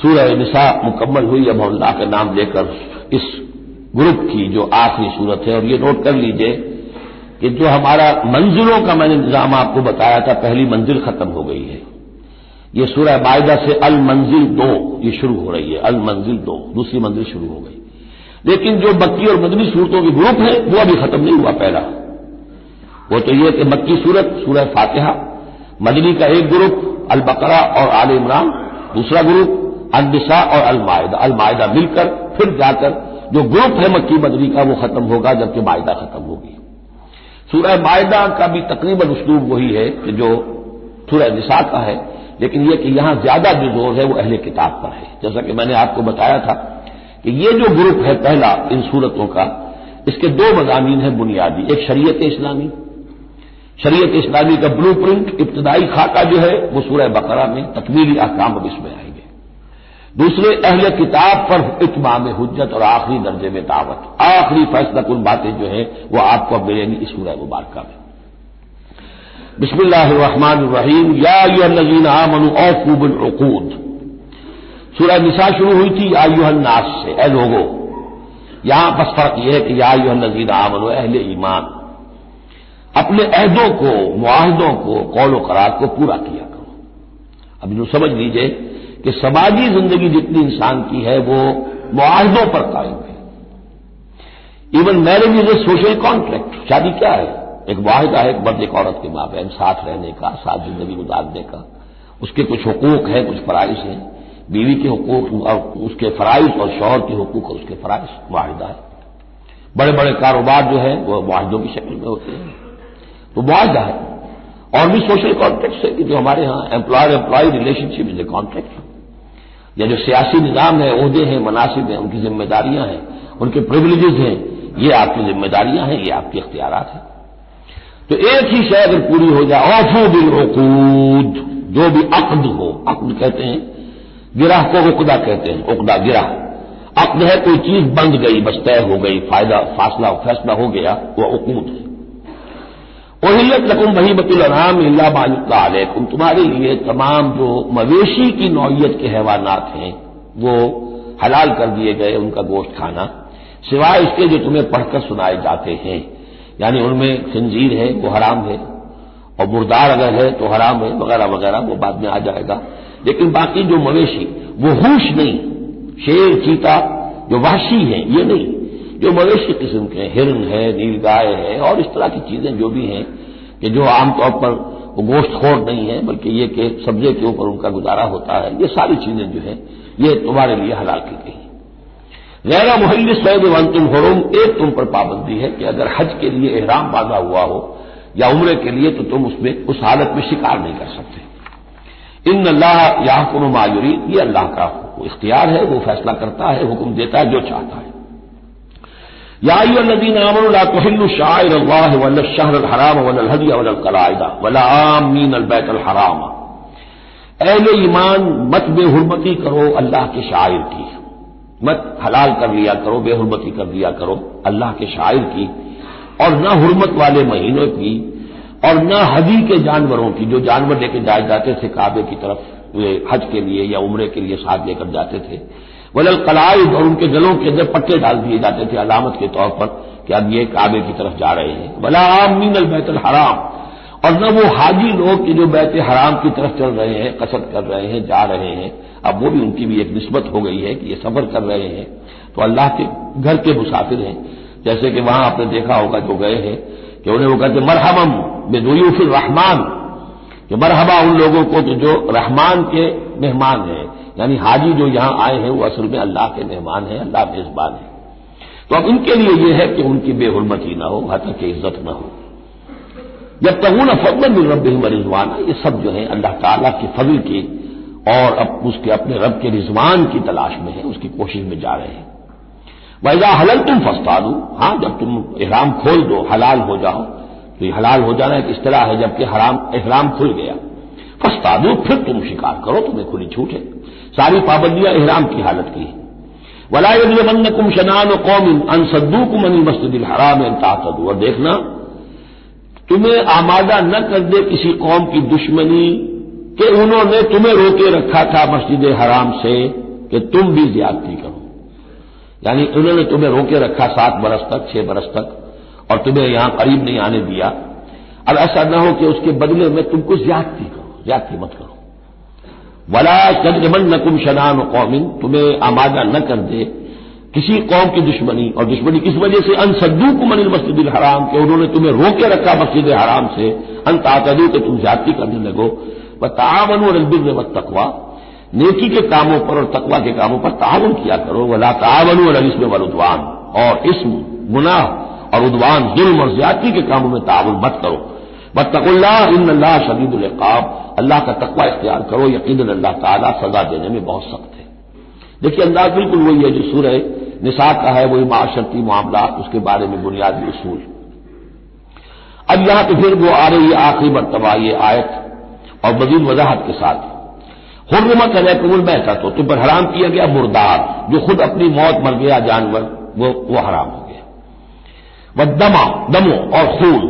سورہ نساء مکمل ہوئی. اب اللہ کا نام لے کر اس گروپ کی جو آخری صورت ہے. اور یہ نوٹ کر لیجئے کہ جو ہمارا منزلوں کا میں نے نظام آپ کو بتایا تھا، پہلی منزل ختم ہو گئی ہے. یہ سورہ مائدہ سے المنزل 2 یہ شروع ہو رہی ہے. المنزل 2 دوسری منزل شروع ہو گئی. لیکن جو مکی اور مدنی صورتوں کے گروپ ہیں وہ ابھی ختم نہیں ہوا. پہلا وہ تو یہ کہ مکی صورت سورہ فاتحہ، مدنی کا ایک گروپ البقرہ اور آل عمران، دوسرا گروپ النساء اور المائدہ. المائدہ مل کر پھر جا کر جو گروپ ہے مکی مدنی کا وہ ختم ہوگا، جبکہ مائدہ ختم ہوگی. سورہ مائدہ کا بھی تقریباً اسلوب وہی ہے کہ جو سورہ نساء کا ہے، لیکن یہ کہ یہاں زیادہ جو زور ہے وہ اہل کتاب پر ہے. جیسا کہ میں نے آپ کو بتایا تھا کہ یہ جو گروپ ہے پہلا ان صورتوں کا، اس کے دو مضامین ہیں بنیادی. ایک شریعت اسلامی، شریعت اسلامی کا بلو پرنٹ ابتدائی خاکہ جو ہے وہ سورہ بقرہ میں، تکمیلی احکام اب اس میں آئیں گے. دوسرے اہل کتاب پر اتمام حجت اور آخری درجے میں دعوت، آخری فیصلہ کن باتیں جو ہیں وہ آپ کو اب ملیں گی اس سورہ مبارکہ میں. بسم اللہ الرحمن الرحیم. یا ایھا الذین آمنوا اوفوا بالعقود. سورہ نساء شروع ہوئی تھی یا ایھا الناس سے، اے لوگو. یہاں بس فرق یہ ہے کہ یا ایھا الذین آمنوا، اہل ایمان، اپنے عہدوں کو، معاہدوں کو، قول و قرار کو پورا کیا کرو. اب جو سمجھ لیجئے کہ سماجی زندگی جتنی انسان کی ہے وہ معاہدوں پر قائم ہے. Even marriage is a social contract. شادی کیا ہے؟ ایک معاہدہ ہے، ایک مرد ایک عورت کے مابین ساتھ رہنے کا، ساتھ زندگی گزارنے کا. اس کے کچھ حقوق ہیں، کچھ فرائض ہیں. بیوی کے حقوق اور اس کے فرائض اور شوہر کے حقوق اور اس کے فرائض معاہدہ ہے. بڑے بڑے کاروبار جو ہیں وہ معاہدوں کی شکل میں ہوتے ہیں، تو معاہدہ ہے. اور بھی سوشل کانٹریکٹ ہے کہ جو ہمارے ہاں employer employee relationship is a contract. یا جو سیاسی نظام ہے، عہدے ہیں، مناصب ہیں، ان کی ذمہ داریاں ہیں، ان کے پریویلیجز ہیں، یہ آپ کی ذمہ داریاں ہیں، یہ آپ کے اختیارات ہیں. تو ایک ہی شے اگر پوری ہو جائے، اوفوا بالعقود، جو بھی عقد ہو، عقد کہتے ہیں، گرہ کو عقدہ کہتے ہیں، عقدہ گرہ. عقد ہے کوئی چیز بند گئی، بس طے ہو گئی، فیصلہ ہو گیا، وہ عقود ہے. احلت لکم بہیمۃ الانعام الا ما یتلی علیکم، تمہارے لیے تمام جو مویشی کی نوعیت کے حیوانات ہیں وہ حلال کر دیے گئے، ان کا گوشت کھانا، سوائے اس کے جو تمہیں پڑھ کر سنائے جاتے ہیں. یعنی ان میں خنزیر ہے وہ حرام ہے، اور مردار اگر ہے تو حرام ہے، وغیرہ وغیرہ، وہ بعد میں آ جائے گا. لیکن باقی جو مویشی وہ ہوش نہیں، شیر چیتا جو وحشی ہیں یہ نہیں، جو مویشی قسم کے ہیں، ہرن ہے، نیل گائے ہے، اور اس طرح کی چیزیں جو بھی ہیں کہ جو عام طور پر وہ گوشت خور نہیں ہے بلکہ یہ کہ سبزے کے اوپر ان کا گزارا ہوتا ہے، یہ ساری چیزیں جو ہیں یہ تمہارے لیے حلال کی گئی. غیر محل صید وانتم حرم، ایک تم پر پابندی ہے کہ اگر حج کے لیے احرام باندھا ہوا ہو یا عمرے کے لیے تو تم اس میں اس حالت میں شکار نہیں کر سکتے. ان اللہ یحکم ما یرید، یہ اللہ کا اختیار ہے، وہ فیصلہ کرتا ہے، حکم دیتا ہے جو چاہتا ہے. یا ایھا الذین آمنوا لا تحلوا شعائر اللہ ولا الشہر الحرام ولا الہدی ولا القلائد ولا عامین البیت الحرام. اہل ایمان مت بے حرمتی کرو اللہ کے شعائر کی، مت حلال کر لیا کرو، بے حرمتی کر لیا کرو اللہ کے شعائر کی، اور نہ حرمت والے مہینوں کی، اور نہ ہدی کے جانوروں کی، جو جانور لے کے جائے جاتے تھے کعبے کی طرف حج کے لیے یا عمرے کے لیے ساتھ لے کر جاتے تھے. ولا القلائد، اور ان کے گلوں کے اندر پٹے ڈال دیے جاتے تھے علامت کے طور پر کہ اب یہ کعبے کی طرف جا رہے ہیں. ولا عامین البیت الحرام، اور نہ وہ حاجی لوگ کہ جو بیت حرام کی طرف چل رہے ہیں، قصد کر رہے ہیں، جا رہے ہیں. اب وہ بھی ان کی بھی ایک نسبت ہو گئی ہے کہ یہ سفر کر رہے ہیں تو اللہ کے گھر کے مسافر ہیں. جیسے کہ وہاں آپ نے دیکھا ہوگا جو گئے ہیں کہ انہیں وہ کہتے مرحبا بضیوف الرحمان، کہ مرحبا ان لوگوں کو جو رحمان کے مہمان ہیں. یعنی حاجی جو یہاں آئے ہیں وہ اصل میں اللہ کے مہمان ہیں، اللہ میزبان ہے. تو اب ان کے لیے یہ ہے کہ ان کی بے حرمتی نہ ہو، حتی کہ عزت نہ ہو. یبتغون فضلا من ربہم ورضوانا، یہ سب جو ہیں اللہ تعالیٰ کے فضل کی اور اب اس کے اپنے رب کے رضوان کی تلاش میں ہیں، اس کی کوشش میں جا رہے ہیں. وَإِذَا حَلَلْتُمْ فَاصْطَادُوا، ہاں جب تم احرام کھول دو، حلال ہو جاؤ، تو یہ حلال ہو جانا ایک اصطلاح ہے جبکہ احرام کھل گیا. فاصطادوا، پھر تم شکار کرو، تمہیں کھلی چھوٹ ہے. ساری پابندیاں احرام کی حالت کی ہیں. وَلَا يَجْرِمَنَّكُمْ شَنَآنُ قَوْمٍ أَن صَدُّوكُمْ عَنِ الْمَسْجِدِ الْحَرَامِ أَن تَعْتَدُوا، اور دیکھنا تمہیں آمادہ نہ کر دے کسی قوم کی دشمنی کہ انہوں نے تمہیں روکے رکھا تھا مسجد حرام سے کہ تم بھی زیادتی کرو. یعنی انہوں نے تمہیں روکے رکھا 7 برس تک 6 برس تک اور تمہیں یہاں قریب نہیں آنے دیا. اب ایسا نہ ہو کہ اس کے بدلے میں تم کو زیادتی کرو، زیادتی مت کرو. ولا یجرمنکم شنآن قوم، تمہیں آمادہ نہ کر دے کسی قوم کی دشمنی. اور دشمنی کس وجہ سے؟ ان صدوکم عن المسجد الحرام، کہ انہوں نے تمہیں روکے رکھا مسجد حرام سے. ان تعتدوا، کہ تم زیادتی کرنے لگو. وتعاونوا علی البر والتقوی، نیکی کے کاموں پر اور تقوی کے کاموں پر تعاون کیا کرو. ولا تعاونوا علی الاثم والعدوان، اور اسم، گناہ اور عدوان، ظلم اور زیادتی کے کاموں میں تعاون مت کرو. واتقوا اللہ ان اللہ شدید العقاب، اللہ کا تقوی اختیار کرو، یقیناً اللہ تعالیٰ سزا دینے میں بہت سخت ہے. دیکھیے انداز بالکل وہی ہے جو سورہ نساء کا ہے، وہی معاشرتی معاملات، اس کے بارے میں بنیادی اصول. اب یہاں تو پھر وہ آ رہی ہے آخری مرتبہ یہ آیت اور مزید وضاحت کے ساتھ. حرمت علیکم المیتۃ، تم پر حرام کیا گیا مردار، جو خود اپنی موت مر گیا جانور، وہ حرام ہو گیا. والدم، دموں اور خون،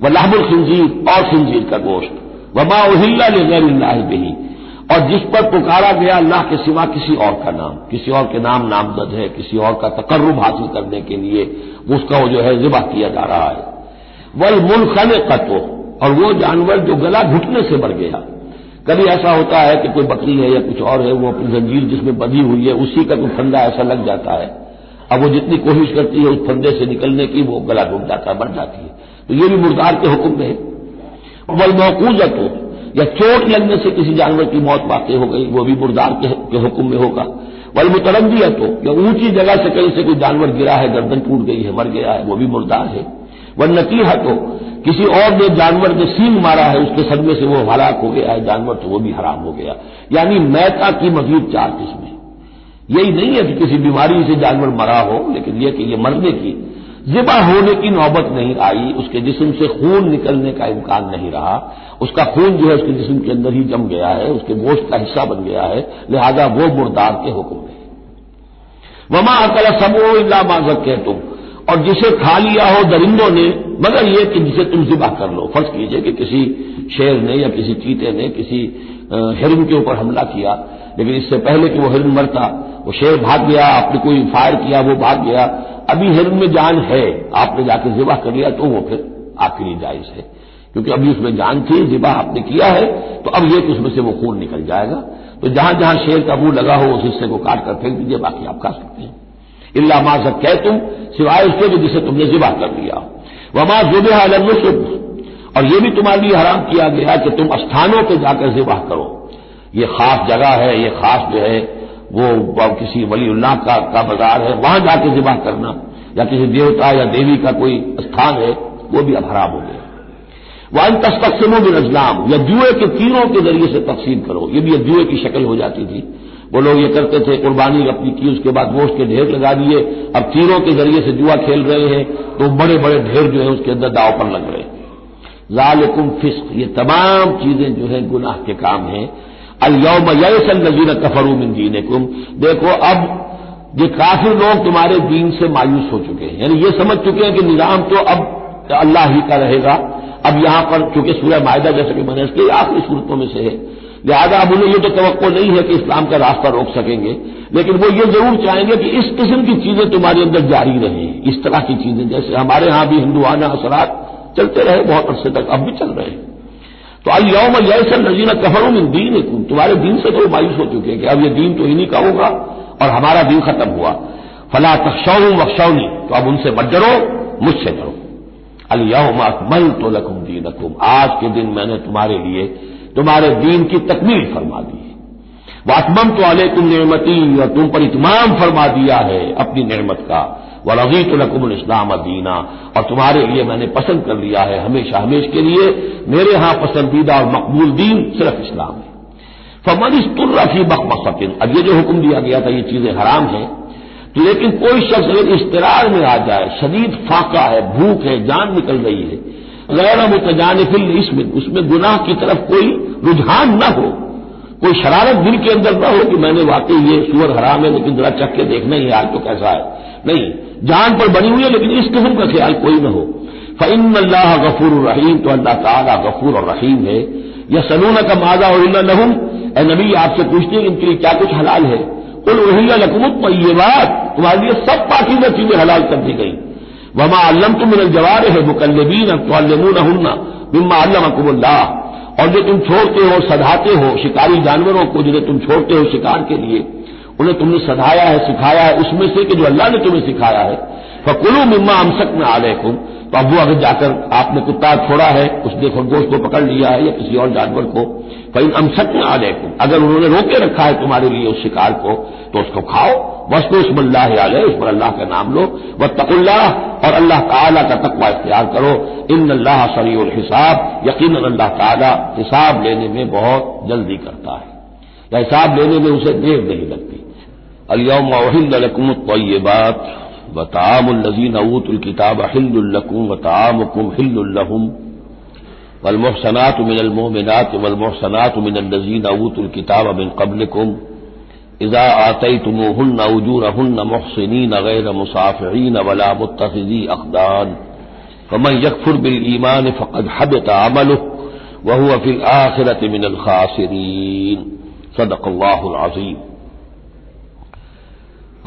ولحم الخنزیر، اور خنزیر کا گوشت، وما اہل لغیر اللہ بہ، اور جس پر پکارا گیا اللہ کے سوا کسی اور کا نام، کسی اور کے نام نامزد ہے، کسی اور کا تقرب حاصل کرنے کے لیے اس کا وہ جو ہے ذبح کیا جا رہا ہے. والمنخنقۃ، اور وہ جانور جو گلا گھٹنے سے مر گیا. کبھی ایسا ہوتا ہے کہ کوئی بکری ہے یا کچھ اور ہے، وہ اپنی زنجیر جس میں بندھی ہوئی ہے اسی کا کوئی پھندا ایسا لگ جاتا ہے، اب وہ جتنی کوشش کرتی ہے اس پھندے سے نکلنے کی وہ گلا گھٹ جاتا ہے، مر جاتی ہے. تو یہ بھی مردار کے حکم میں ہے. والموقوذۃ، یا چوٹ لگنے سے کسی جانور کی موت واقع ہو گئی، وہ بھی مردار کے حکم میں ہوگا. والمتردیۃ، یا اونچی جگہ سے کہیں سے کوئی جانور گرا ہے، گردن ٹوٹ گئی ہے، مر گیا ہے، وہ بھی مردار ہے. والنطیحۃ، کسی اور نے جانور نے سینگ مارا ہے، اس کے صدمے سے وہ ہلاک ہو گیا ہے جانور، تو وہ بھی حرام ہو گیا. یعنی میتہ کی مزید 4 قسمیں. یہی نہیں ہے کہ کسی بیماری سے جانور مرا ہو، لیکن یہ کہ یہ مرنے کی، ذبح ہونے کی نوبت نہیں آئی، اس کے جسم سے خون نکلنے کا امکان نہیں رہا، اس کا خون جو ہے اس کے جسم کے اندر ہی جم گیا ہے، اس کے گوشت کا حصہ بن گیا ہے، لہذا وہ مردار کے حکم میں. وما اکل السبع الا ما ذکیتم، اور جسے کھا لیا ہو درندوں نے مگر یہ کہ جسے تم ذبح کر لو. فرض کیجئے کہ کسی شیر نے یا کسی چیتے نے کسی ہرن کے اوپر حملہ کیا، لیکن اس سے پہلے کہ وہ ہرن مرتا وہ شیر بھاگ گیا، آپ نے کوئی فائر کیا وہ بھاگ گیا، ابھی ہرن میں جان ہے، آپ نے جا کے ذبح کر لیا، تو وہ پھر آپ کے لیے جائز ہے، کیونکہ ابھی اس میں جان تھی، ذبح آپ نے کیا ہے، تو اب یہ کہ اس میں سے وہ خون نکل جائے گا. تو جہاں جہاں شیر کا منہ لگا ہو اس حصے کو کاٹ کر پھینک دیجیے، باقی آپ کھا سکتے ہیں. الا ما ذکیتم، سوائے اس کے جسے تم نے ذبح کر لیا. وما ذبح علی النصب، اور یہ بھی تمہارے لیے حرام کیا گیا کہ تم استھانوں پہ جا کر ذبح کرو. یہ خاص جگہ ہے، یہ خاص جو ہے وہ کسی ولی اللہ کا بازار ہے، وہاں جا کے ذبح کرنا، یا کسی دیوتا یا دیوی کا کوئی استھان ہے، وہ بھی اب حرام ہو گیا. وَأَن تَسْتَقْسِمُوا بِالْأَزْلَامِ، یا جوئے کے تیروں کے ذریعے سے تقسیم کرو. یہ بھی اب جوئے کی شکل ہو جاتی تھی. وہ لوگ یہ کرتے تھے، قربانی اپنی کی، اس کے بعد گوشت کے ڈھیر لگا دیے، اب تیروں کے ذریعے سے جوا کھیل رہے ہیں، تو بڑے بڑے ڈھیر جو ہے اس کے اندر داؤ پر لگ رہے ہیں. ذالکم فسق، یہ تمام چیزیں جو ہیں گناہ کے کام ہیں. الیوم یئس الذین کفروا من دینکم، دیکھو اب یہ کافر لوگ تمہارے دین سے مایوس ہو چکے ہیں، یعنی یہ سمجھ چکے ہیں کہ نظام تو اب اللہ ہی کا رہے گا. اب یہاں پر چونکہ سورہ مائدہ جیسے کہ میں نے اس کی آخری صورتوں میں سے ہے، لہذا اب انہیں یہ تو توقع نہیں ہے کہ اسلام کا راستہ روک سکیں گے، لیکن وہ یہ ضرور چاہیں گے کہ اس قسم کی چیزیں تمہارے اندر جاری رہیں، اس طرح کی چیزیں جیسے ہمارے ہاں بھی ہندوانہ اثرات چلتے رہے بہت عرصے تک، اب بھی چل رہے ہیں. تو الیوم یئس الذین کفروا من دینکم، تمہارے دین سے تو مایوس ہو چکے ہیں کہ اب یہ دین تو انہی کا ہوگا اور ہمارا دین ختم ہوا. فلا تخشوهم واخشونی، تو اب ان سے مت ڈرو، مجھ سے ڈرو. الیوم اکملت لکم دینکم، آج کے دن میں نے تمہارے لیے تمہارے دین کی تکمیل فرما دی ہے. واتممت علیکم نعمتی، اور تم پر اتمام فرما دیا ہے اپنی نعمت کا. ورضیت لکم الاسلام دینا، اور تمہارے لیے میں نے پسند کر لیا ہے ہمیشہ ہمیشہ کے لیے میرے ہاں پسندیدہ اور مقبول دین صرف اسلام ہے. فمن اضطر فی مخمصۃ، اب یہ جو حکم دیا گیا تھا یہ چیزیں حرام ہیں، تو لیکن کوئی شخص اگر اضطرار میں آ جائے، شدید فاقہ ہے، بھوک ہے، جان نکل رہی ہے، غیر متجانف للاسم، اس میں گناہ کی طرف کوئی رجحان نہ ہو، کوئی شرارت دل کے اندر نہ ہو کہ میں نے واقعی یہ سور حرام ہے لیکن ذرا چکھ کے دیکھنا ہی آج تو کیسا ہے، نہیں، جان پر بنی ہوئی ہے لیکن اس قسم کا خیال کوئی نہ ہو. فإن اللہ غفور الرحیم، تو اللہ تعالیٰ غفور اور رحیم ہے. یسألونک ماذا أحل لهم، اے نبی آپ سے پوچھتے ہیں کہ ان کے لیے کیا کچھ حلال ہے. قل احل لکم الطیبات، تمہارے لیے سب پاکیزہ چیزیں حلال کر دی گئی. وما علمتم من الجوارح مکلبین تعلمونہن مما علمکم اللہ، اور جو تم چھوڑتے ہو سدھاتے ہو شکاری جانوروں کو، جنہیں تم چھوڑتے ہو شکار کے لیے، انہیں تم نے سدھایا ہے، سکھایا ہے اس میں سے کہ جو اللہ نے تمہیں سکھایا ہے. فکلوا مما امسکنا علیکم، تو اب وہ اگر جا کر آپ نے کتا چھوڑا ہے، اس نے خرگوش کو پکڑ لیا ہے یا کسی اور جانور کو، فإن امسکنا علیکم، اگر انہوں نے روکے رکھا ہے تمہارے لیے اس شکار کو تو اس کو کھاؤ. واذکروا اسم اللہ علیہ، اس پر اللہ کا نام لو. واتقوا اللہ، اور اللہ تعالیٰ کا تقوی اختیار کرو. ان اللہ سریع الحساب، یقیناً اللہ تعالیٰ حساب لینے میں بہت جلدی کرتا ہے، یا حساب لینے میں اسے دیر نہیں لگتی. الیوم احل لکم الطیبات وطعام الذین اوتوا الکتاب حل لکم وطعامکم حل لہم والمحصنات من المؤمنات والمحصنات من الذین اوتوا الکتاب من قبلکم اذا آتیتموہن اجورہن محصنین غیر مصافحین ولا متخذی اخدان فمن یکفر بالایمان فقد حبط عملہ وہو فی الآخرۃ من الخاسرین. صدق اللہ العظیم.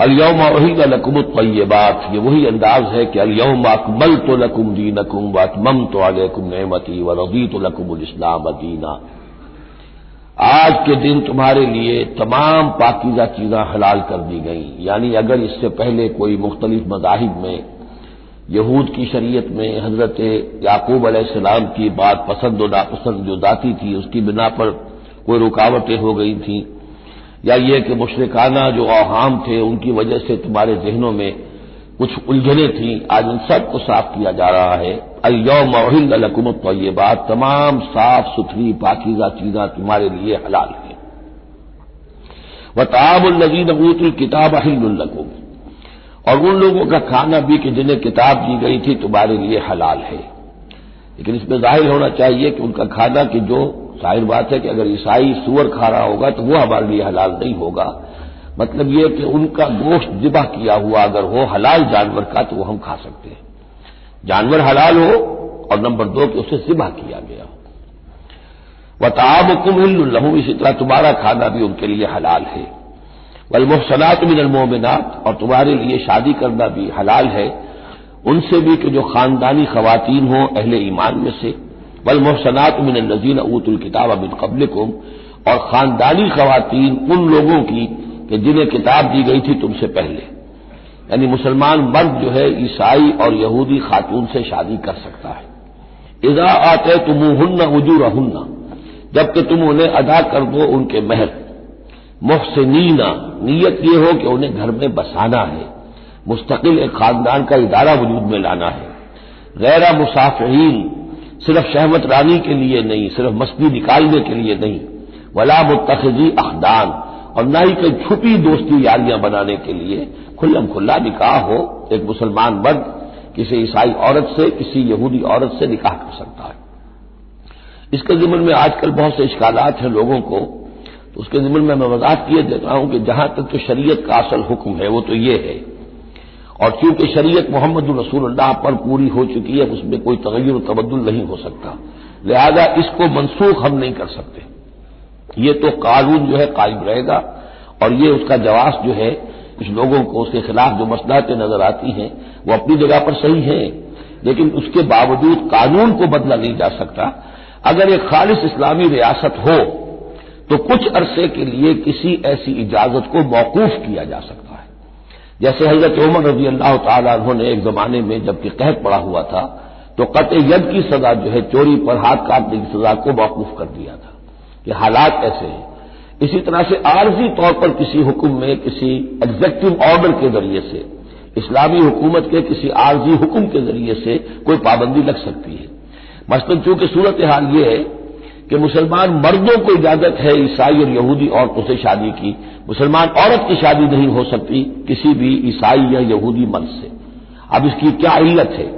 الیوم احل لکم الطیبات، یہ وہی انداز ہے کہ الیوم اکملت لکم دینکم واتممت علیکم نعمتی ورضیت لکم الاسلام دینا. آج کے دن تمہارے لیے تمام پاکیزہ چیزیں حلال کر دی گئیں. یعنی اگر اس سے پہلے کوئی مختلف مذاہب میں، یہود کی شریعت میں حضرت یعقوب علیہ السلام کی بات پسند و ناپسند جو ذاتی تھی اس کی بنا پر کوئی رکاوٹیں ہو گئی تھیں، یا یہ کہ مشرکانہ جو اوہام تھے ان کی وجہ سے تمہارے ذہنوں میں کچھ الجھنیں تھیں، آج ان سب کو صاف کیا جا رہا ہے. الیوم احل لکم الطیبات، تمام صاف ستھری پاکیزہ چیزیں تمہارے لیے حلال ہیں. وطعام الذین اوتوا الکتاب حل لکم، اور ان لوگوں کا کھانا بھی کہ جنہیں کتاب دی گئی تھی تمہارے لیے حلال ہے. لیکن اس میں ظاہر ہونا چاہیے کہ ان کا کھانا کہ جو ظاہر بات ہے کہ اگر عیسائی سور کھا رہا ہوگا تو وہ ہمارے لیے حلال نہیں ہوگا. مطلب یہ کہ ان کا گوشت ذبح کیا ہوا اگر ہو حلال جانور کا تو وہ ہم کھا سکتے ہیں. جانور حلال ہو، اور نمبر دو کہ اسے ذبح کیا گیا ہو. وطعامکم حل لہم، اسی طرح تمہارا کھانا بھی ان کے لیے حلال ہے. والمحصنات من المؤمنات، اور تمہارے لیے شادی کرنا بھی حلال ہے ان سے بھی کہ جو خاندانی خواتین ہوں اہل ایمان میں سے. والمحصنات من الذین اوتوا الکتاب من قبلکم، اور خاندانی خواتین ان لوگوں کی کہ جنہیں کتاب دی گئی تھی تم سے پہلے. یعنی مسلمان مرد جو ہے عیسائی اور یہودی خاتون سے شادی کر سکتا ہے. اذا آتیتموہن اجورہن، جبکہ تم انہیں ادا کر دو ان کے مہر. محسنین، نیت یہ ہو کہ انہیں گھر میں بسانا ہے، مستقل ایک خاندان کا ادارہ وجود میں لانا ہے. غیر مصافحین، صرف شہوت رانی کے لیے نہیں، صرف مستی نکالنے کے لیے نہیں. ولا متخذی اخدان، اور نہ ہی کوئی چھپی دوستی یاریاں بنانے کے لیے. کھلم کھلا نکاح ہو، ایک مسلمان مرد کسی عیسائی عورت سے، کسی یہودی عورت سے نکاح کر سکتا ہے. اس کے ضمن میں آج کل بہت سے اشکالات ہیں لوگوں کو، تو اس کے ضمن میں وضاحت کیے دیتا ہوں کہ جہاں تک تو شریعت کا اصل حکم ہے وہ تو یہ ہے، اور چونکہ شریعت محمد رسول اللہ پر پوری ہو چکی ہے، اس میں کوئی تغیر و تبدل نہیں ہو سکتا، لہذا اس کو منسوخ ہم نہیں کر سکتے. یہ تو قانون جو ہے قائم رہے گا، اور یہ اس کا جواز جو ہے کچھ لوگوں کو اس کے خلاف جو مصلحتیں نظر آتی ہیں وہ اپنی جگہ پر صحیح ہیں، لیکن اس کے باوجود قانون کو بدلا نہیں جا سکتا. اگر ایک خالص اسلامی ریاست ہو تو کچھ عرصے کے لیے کسی ایسی اجازت کو موقوف کیا جا سکتا ہے. جیسے حضرت عمر رضی اللہ تعالیٰ عنہ نے ایک زمانے میں جبکہ قحط پڑا ہوا تھا تو قطع ید کی سزا جو ہے چوری پر ہاتھ کاٹنے کی سزا کو موقوف کر دیا تھا کہ حالات ایسے ہیں. اسی طرح سے عارضی طور پر کسی حکم میں کسی ایگزیکٹو آرڈر کے ذریعے سے، اسلامی حکومت کے کسی عارضی حکم کے ذریعے سے کوئی پابندی لگ سکتی ہے. مثلاً چونکہ صورتحال یہ ہے کہ مسلمان مردوں کو اجازت ہے عیسائی اور یہودی عورتوں سے شادی کی، مسلمان عورت کی شادی نہیں ہو سکتی کسی بھی عیسائی یا یہودی مرد سے. اب اس کی کیا علت ہے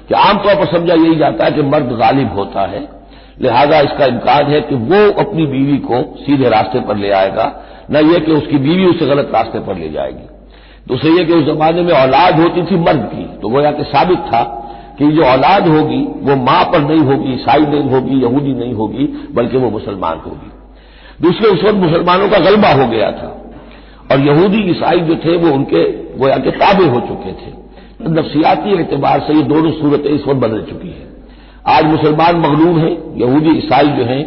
کہ عام طور پر سمجھا یہی جاتا ہے کہ مرد غالب ہوتا ہے، لہذا اس کا امکان ہے کہ وہ اپنی بیوی کو سیدھے راستے پر لے آئے گا، نہ یہ کہ اس کی بیوی اسے غلط راستے پر لے جائے گی. دوسرے یہ کہ اس زمانے میں اولاد ہوتی تھی مرد کی، تو گویا کہ ثابت تھا کہ جو اولاد ہوگی وہ ماں پر نہیں ہوگی، عیسائی نہیں ہوگی، یہودی نہیں ہوگی، بلکہ وہ مسلمان ہوگی. دوسرے اس وقت مسلمانوں کا غلبہ ہو گیا تھا، اور یہودی عیسائی جو تھے وہ ان کے گویا کے تابع ہو چکے تھے. نفسیاتی اعتبار سے یہ دونوں صورتیں اس وقت بدل چکی ہیں. آج مسلمان مغلوب ہیں، یہودی عیسائی جو ہیں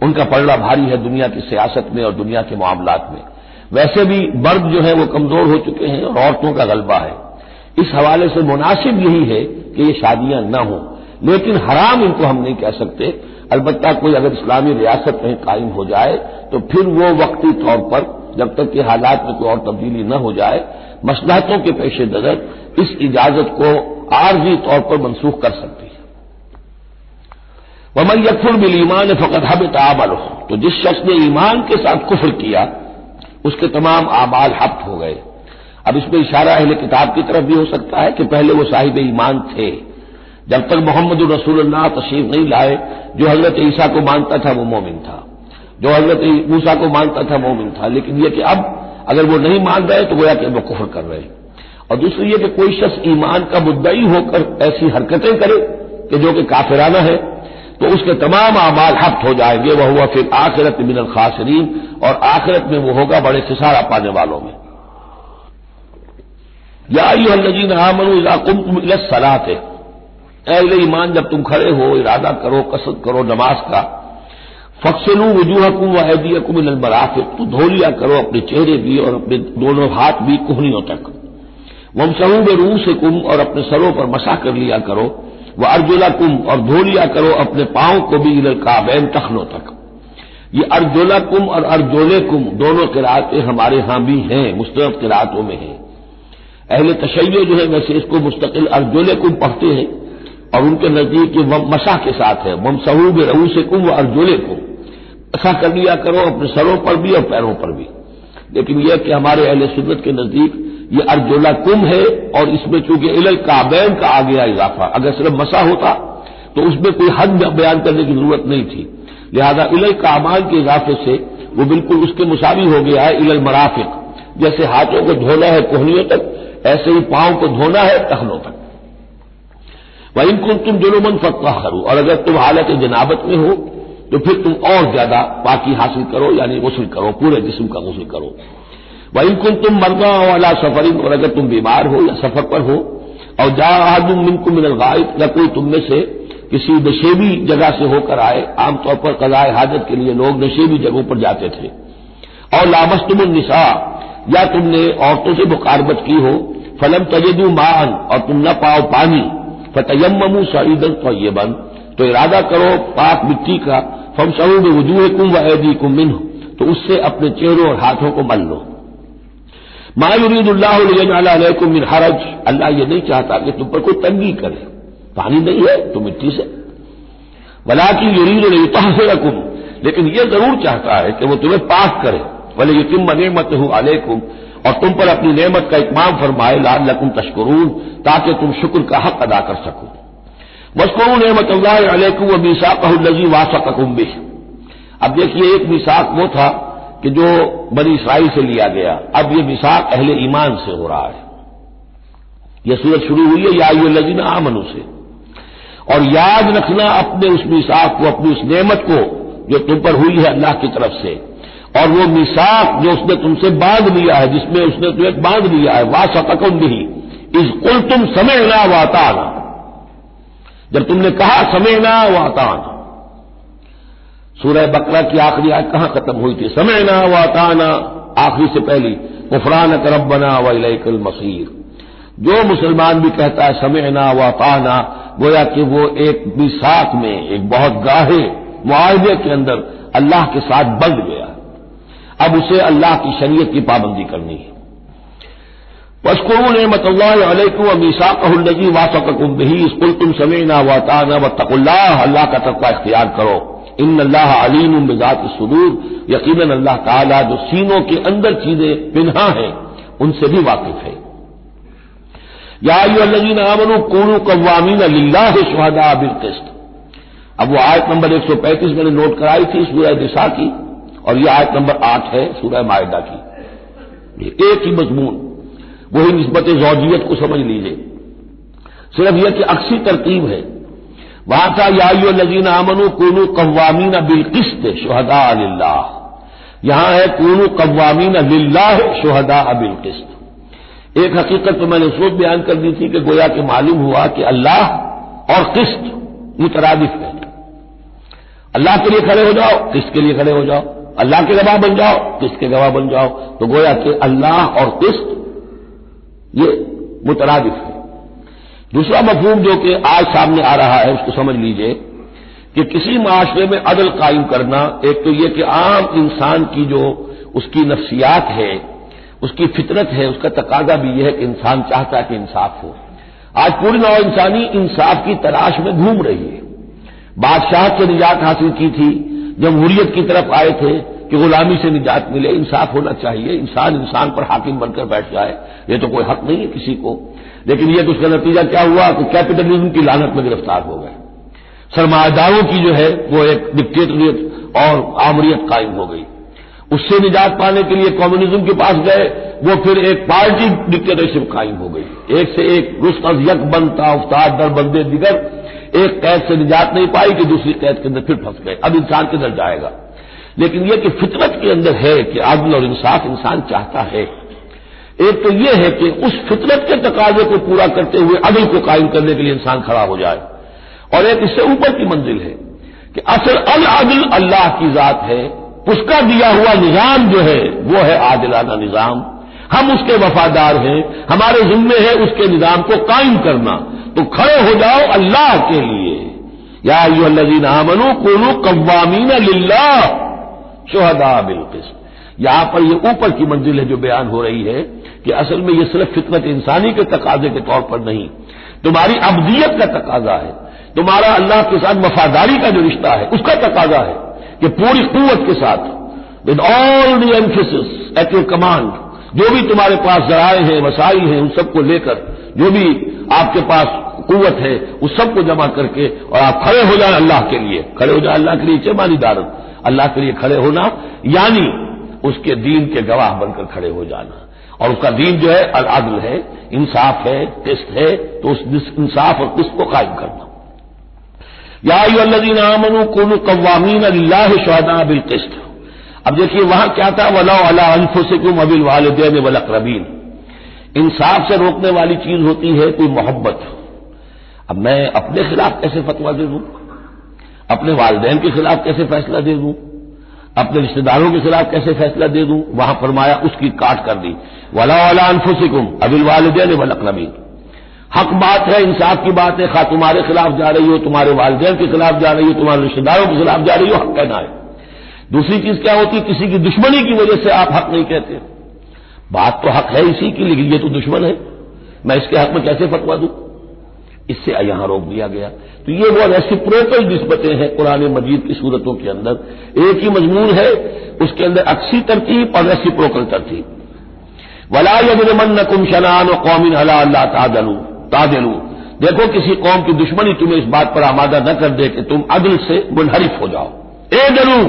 ان کا پلڑا بھاری ہے دنیا کی سیاست میں اور دنیا کے معاملات میں. ویسے بھی مرد جو ہے وہ کمزور ہو چکے ہیں اور عورتوں کا غلبہ ہے. اس حوالے سے مناسب یہی ہے کہ یہ شادیاں نہ ہوں، لیکن حرام ان کو ہم نہیں کہہ سکتے. البتہ کوئی اگر اسلامی ریاست میں قائم ہو جائے تو پھر وہ وقتی طور پر جب تک کہ حالات میں کوئی اور تبدیلی نہ ہو جائے مصلحتوں کے پیش نظر اس اجازت کو عارضی طور پر منسوخ کر سکتی ہے. وَمَن يَكْفُرْ بِالْإِيمَانِ فَقَدْ حَبِطَ عَمَلُهُ، تو جس شخص نے ایمان کے ساتھ کفر کیا اس کے تمام اعمال حبط ہو گئے. اب اس میں اشارہ اہل کتاب کی طرف بھی ہو سکتا ہے کہ پہلے وہ صاحب ایمان تھے. جب تک محمد الرسول اللہ تشریف نہیں لائے جو حضرت عیسیٰ کو مانتا تھا وہ مومن تھا، جو حضرت موسیٰ کو مانتا تھا مومن تھا. لیکن یہ کہ اب اگر وہ نہیں مان رہے تو گویا کہ وہ کفر کر رہے. اور دوسری یہ کہ کوئی شخص ایمان کا مدعی ہو کر ایسی حرکتیں کرے کہ جو کہ کافرانہ ہے تو اس کے تمام اعمال حبط ہو جائیں گے. وہ ہوا پھر آخرت من الخاسرین، اور آخرت میں وہ ہوگا بڑے خسارہ پانے والوں میں. یا ایھا الذین آمنوا اذا قمتم الی الصلاۃ، اے اہل ایمان جب تم کھڑے ہو ارادہ کرو قصد کرو نماز کا، فاغسلوا وجوہکم وایدیکم الی المرافق، تو دھو لیا کرو اپنے چہرے بھی اور اپنے دونوں ہاتھ بھی کہنیوں تک. وامسحوا برؤوسکم، اور اپنے سروں پر مسح کر لیا کرو. وارجلکم، اور دھو لیا کرو اپنے پاؤں کو بھی الی الکعبین، ٹخنوں تک. یہ ارجلکم اور ارجلکم دونوں قرأتیں ہمارے ہاں بھی ہیں، مستند قرأتوں میں ہیں. اہل تشیع جو ہے ویسے اس کو مستقل ارجلکم پڑھتے ہیں اور ان کے نزدیک یہ مسح کے ساتھ ہے. وامسحوا برؤوسکم وارجلکم، مسح کر لیا کرو اپنے سروں پر بھی اور پیروں پر بھی. لیکن یہ کہ ہمارے اہل سنت کے نزدیک یہ ارجلکم ہے، اور اس میں چونکہ الی الکعبین کا آ گیا اضافہ، اگر صرف مسح ہوتا تو اس میں کوئی حد بیان کرنے کی ضرورت نہیں تھی. لہذا الی الکعبین کے اضافے سے وہ بالکل اس کے مساوی ہو گیا ہے الی المرافق. جیسے ہاتھوں کو دھونا ہے کوہنیوں تک، ایسے ہی پاؤں کو دھونا ہے ٹخنوں تک. وَإِن كُنتُمْ جُنُبًا فَاطَّهَّرُوا، اور اگر تم حالت جنابت میں ہو تو پھر تم اور زیادہ پاکی حاصل کرو، یعنی غسل کرو، پورے جسم کا غسل کرو. وَإِن كُنتُمْ مَرْضَىٰ أَوْ عَلَىٰ سَفَرٍ، اور اگر تم بیمار ہو یا سفر پر ہو. اور جاء أَحَدٌ مِّنكُم مِّنَ الْغَائِطِ، یا کوئی تم میں سے کسی نشیبی جگہ سے ہو کر آئے. عام طور پر قضاء حاجت کے لیے لوگ نشیبی جگہوں پر جاتے تھے. اور لامستم النساء، یا تم نے عورتوں سے مقاربت کی ہو. فلم تجدوا ماء، اور تم نہ پاؤ پانی. فتیمموا صعیدا طیبا، تو ارادہ کرو پاک مٹی کا. فامسحوا بوجوہکم وایدیکم منہ، تو اس سے اپنے چہروں اور ہاتھوں کو مل لو. ما یرید اللہ لیجعل علیکم من حرج، اللہ یہ نہیں چاہتا کہ تم پر کوئی تنگی کرے. پانی نہیں ہے تو مٹی سے. ولکن یرید لیطہرکم، لیکن یہ ضرور چاہتا ہے کہ وہ تمہیں پاک کرے. ولیتم نعمتہ علیکم، اور تم پر اپنی نعمت کا اتمام فرمائے. لعلکم تشکرون، تاکہ تم شکر کا حق ادا کر سکو. واذکروا نعمت اللہ علیکم ومیثاقہ الذی واثقکم بہ. اب دیکھیے ایک میثاق وہ تھا کہ جو بنی اسرائیل سے لیا گیا، اب یہ میثاق اہل ایمان سے ہو رہا ہے. یہ سورت شروع ہوئی ہے یا ایھا الذین آمنوا سے. اور یاد رکھنا اپنے اس میثاق کو، اپنی اس نعمت کو جو تم پر ہوئی ہے اللہ کی طرف سے، اور وہ میثاق جو اس نے تم سے باندھ لیا ہے، جس میں اس نے تمہیں باندھ لیا ہے. واثقکم بہ اذ قلتم سمعنا واطعنا، جب تم نے کہا سمعنا واطعنا. سورہ بقرہ کی آخری آیت کہاں ختم ہوئی تھی؟ سمعنا واطعنا، آخری سے پہلی غفرانک ربنا والیک المصیر. جو مسلمان بھی کہتا ہے سمعنا واطعنا، گویا کہ وہ ایک میثاق میں، ایک بہت گاہے معاہدے کے اندر اللہ کے ساتھ بندھ گیا. اب اسے اللہ کی شریعت کی پابندی کرنی ہے. واذکروا نعمت اللہ علیکم ومیثاقہ الذی واثقکم بہ اذ قلتم سمعنا واطعنا واتقوا اللہ، اللہ کا تقوی اختیار کرو. ان اللہ علیم بذات الصدور، یقیناً اللہ تعالیٰ جو سینوں کے اندر چیزیں پنہاں ہیں ان سے بھی واقف ہے. یا ایھا الذین آمنوا کونوا قوامین للہ شہداء بالقسط. اب وہ آیت نمبر 135 میں نے نوٹ کرائی تھی سورہ نساء کی، اور یہ آیت نمبر 8 ہے سورہ مائدہ کی. یہ ایک ہی مضمون، وہی نسبت زوجیت کو سمجھ لیجئے. صرف یہ کہ عکسی ترتیب ہے. وہاں تھا یا ایھا الذین آمنوا کونوا قوامین بالقسط شہداء للہ، یہاں ہے کونوا قوامین للہ شہداء بالقسط. ایک حقیقت تو میں نے سوچ بیان کر دی تھی کہ گویا کہ معلوم ہوا کہ اللہ اور قسط مترادف ہے. اللہ کے لیے کھڑے ہو جاؤ، قسط کے لیے کھڑے ہو جاؤ، اللہ کے گواہ بن جاؤ، قسط کے گواہ بن جاؤ. تو گویا کہ اللہ اور قسط یہ مترادف ہے. دوسرا مفہوم جو کہ آج سامنے آ رہا ہے اس کو سمجھ لیجئے کہ کسی معاشرے میں عدل قائم کرنا، ایک تو یہ کہ عام انسان کی جو اس کی نفسیات ہے، اس کی فطرت ہے، اس کا تقاضا بھی یہ ہے کہ انسان چاہتا ہے کہ انصاف ہو. آج پوری نوع انسانی انصاف کی تلاش میں گھوم رہی ہے. بادشاہت سے نجات حاصل کی تھی، جمہوریت کی طرف آئے تھے کہ غلامی سے نجات ملے، انصاف ہونا چاہیے، انسان پر حاکم بن کر بیٹھ جائے، یہ تو کوئی حق نہیں ہے کسی کو. لیکن یہ کہ اس کا نتیجہ کیا ہوا کہ کیپٹلزم کی لعنت میں گرفتار ہو گئے. سرمایہ داروں کی جو ہے وہ ایک ڈکٹیٹریٹ اور آمریت قائم ہو گئی. اس سے نجات پانے کے لیے کمیونزم کے پاس گئے، وہ پھر ایک پارٹی ڈکٹیٹرشپ قائم ہو گئی. ایک سے ایک رست از یک بنتا افتاد در بندے دیگر، ایک قید سے نجات نہیں پائی کہ دوسری قید کے اندر پھر پھنس گئے. اب انسان کدھر جائے گا؟ لیکن یہ کہ فطرت کے اندر ہے کہ عدل اور انصاف انسان چاہتا ہے. ایک تو یہ ہے کہ اس فطرت کے تقاضے کو پورا کرتے ہوئے عدل کو قائم کرنے کے لیے انسان کھڑا ہو جائے. اور ایک اس سے اوپر کی منزل ہے کہ اصل العدل اللہ کی ذات ہے، اس کا دیا ہوا نظام جو ہے وہ ہے عادلانہ نظام. ہم اس کے وفادار ہیں، ہمارے ذمے ہے اس کے نظام کو قائم کرنا. تو کھڑے ہو جاؤ اللہ کے لیے. یا ایھا الذین آمنوا کونوا قوامین للہ شہداء بالقسط. یہاں پر یہ اوپر کی منزل ہے جو بیان ہو رہی ہے کہ اصل میں یہ صرف فطرت انسانی کے تقاضے کے طور پر نہیں، تمہاری ابدیت کا تقاضا ہے، تمہارا اللہ کے ساتھ وفاداری کا جو رشتہ ہے اس کا تقاضا ہے کہ پوری قوت کے ساتھ with all the emphasis at your command، جو بھی تمہارے پاس ذرائع ہیں، وسائل ہیں، ان سب کو لے کر جو بھی آپ کے پاس قوت ہے اس سب کو جمع کر کے اور آپ کھڑے ہو جائیں اللہ کے لیے. کھڑے ہو جائیں اللہ کے لیے چمانی دارت، اللہ کے لیے کھڑے ہونا یعنی اس کے دین کے گواہ بن کر کھڑے ہو جانا. اور اس کا دین جو ہے العدل ہے، انصاف ہے، قسط ہے. تو اس انصاف اور قسط کو قائم کرنا. یا ایھا الذین آمنوا کونوا قوامین للہ شہداء بالقسط. اب دیکھیے وہاں کیا تھا، وَلَوْ عَلَىٰ أَنفُسِكُمْ وَبِالْوَالِدَيْنِ وَالْأَقْرَبِينَ. انصاف سے روکنے والی چیز ہوتی ہے کوئی محبت. اب میں اپنے خلاف کیسے فتویٰ دے دوں، اپنے والدین کے خلاف کیسے فیصلہ دے دوں، اپنے رشتہ داروں کے خلاف کیسے فیصلہ دے دوں؟ وہاں فرمایا اس کی کاٹ کر دی، وَلَوْ عَلَىٰ أَنفُسِكُمْ وَبِالْوَالِدَيْنِ وَالْأَقْرَبِينَ. حق بات ہے، انصاف کی بات ہے، خواہ تمہارے خلاف جا رہی ہو، تمہارے والدین کے خلاف جا رہی ہو، تمہارے رشتہ داروں کے خلاف جا رہی ہو، حق کہنا ہے. دوسری چیز کیا ہوتی ہے، کسی کی دشمنی کی وجہ سے آپ حق نہیں کہتے. بات تو حق ہے اسی کی، لیکن یہ تو دشمن ہے، میں اس کے حق میں کیسے فتویٰ دوں؟ اس سے یہاں روک دیا گیا. تو یہ وہ ریسیپروکل نسبتیں ہیں قرآن مجید کی صورتوں کے اندر. ایک ہی مضمون ہے، اس کے اندر عکسی ترتیب اور ریسیپروکل ترتیب. وَلَا يَجْرِمَنَّكُمْ شَنَآنُ قَوْمٍ عَلَىٰ أَلَّا تعْدِلُوا. دیکھو کسی قوم کی دشمنی تمہیں اس بات پر آمادہ نہ کر دے کہ تم عدل سے منحرف ہو جاؤ. اعدلوا،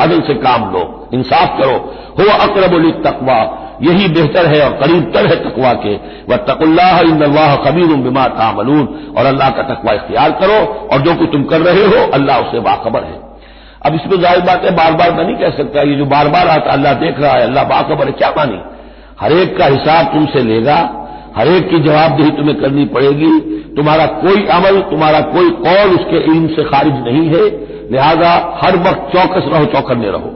عدل سے کام لو، انصاف کرو. هو اقرب للتقوی، یہی بہتر ہے اور قریب تر ہے تقوی کے. واتقوا اللہ ان اللہ خبیر بما تعملون. اور اللہ کا تقوی اختیار کرو اور جو کچھ تم کر رہے ہو اللہ اس سے باخبر ہے. اب اس میں ظاہر بات ہے بار بار میں نہیں کہہ سکتا یہ جو بار بار آتا اللہ دیکھ رہا ہے، اللہ باخبر ہے، کیا مانی؟ ہر ایک کا حساب تم سے لے گا، ہر ایک کی جواب دہی تمہیں کرنی پڑے گی. تمہارا کوئی عمل، تمہارا کوئی قول اس کے علم سے خارج نہیں ہے، لہذا ہر وقت چوکس رہو، چوکنے رہو.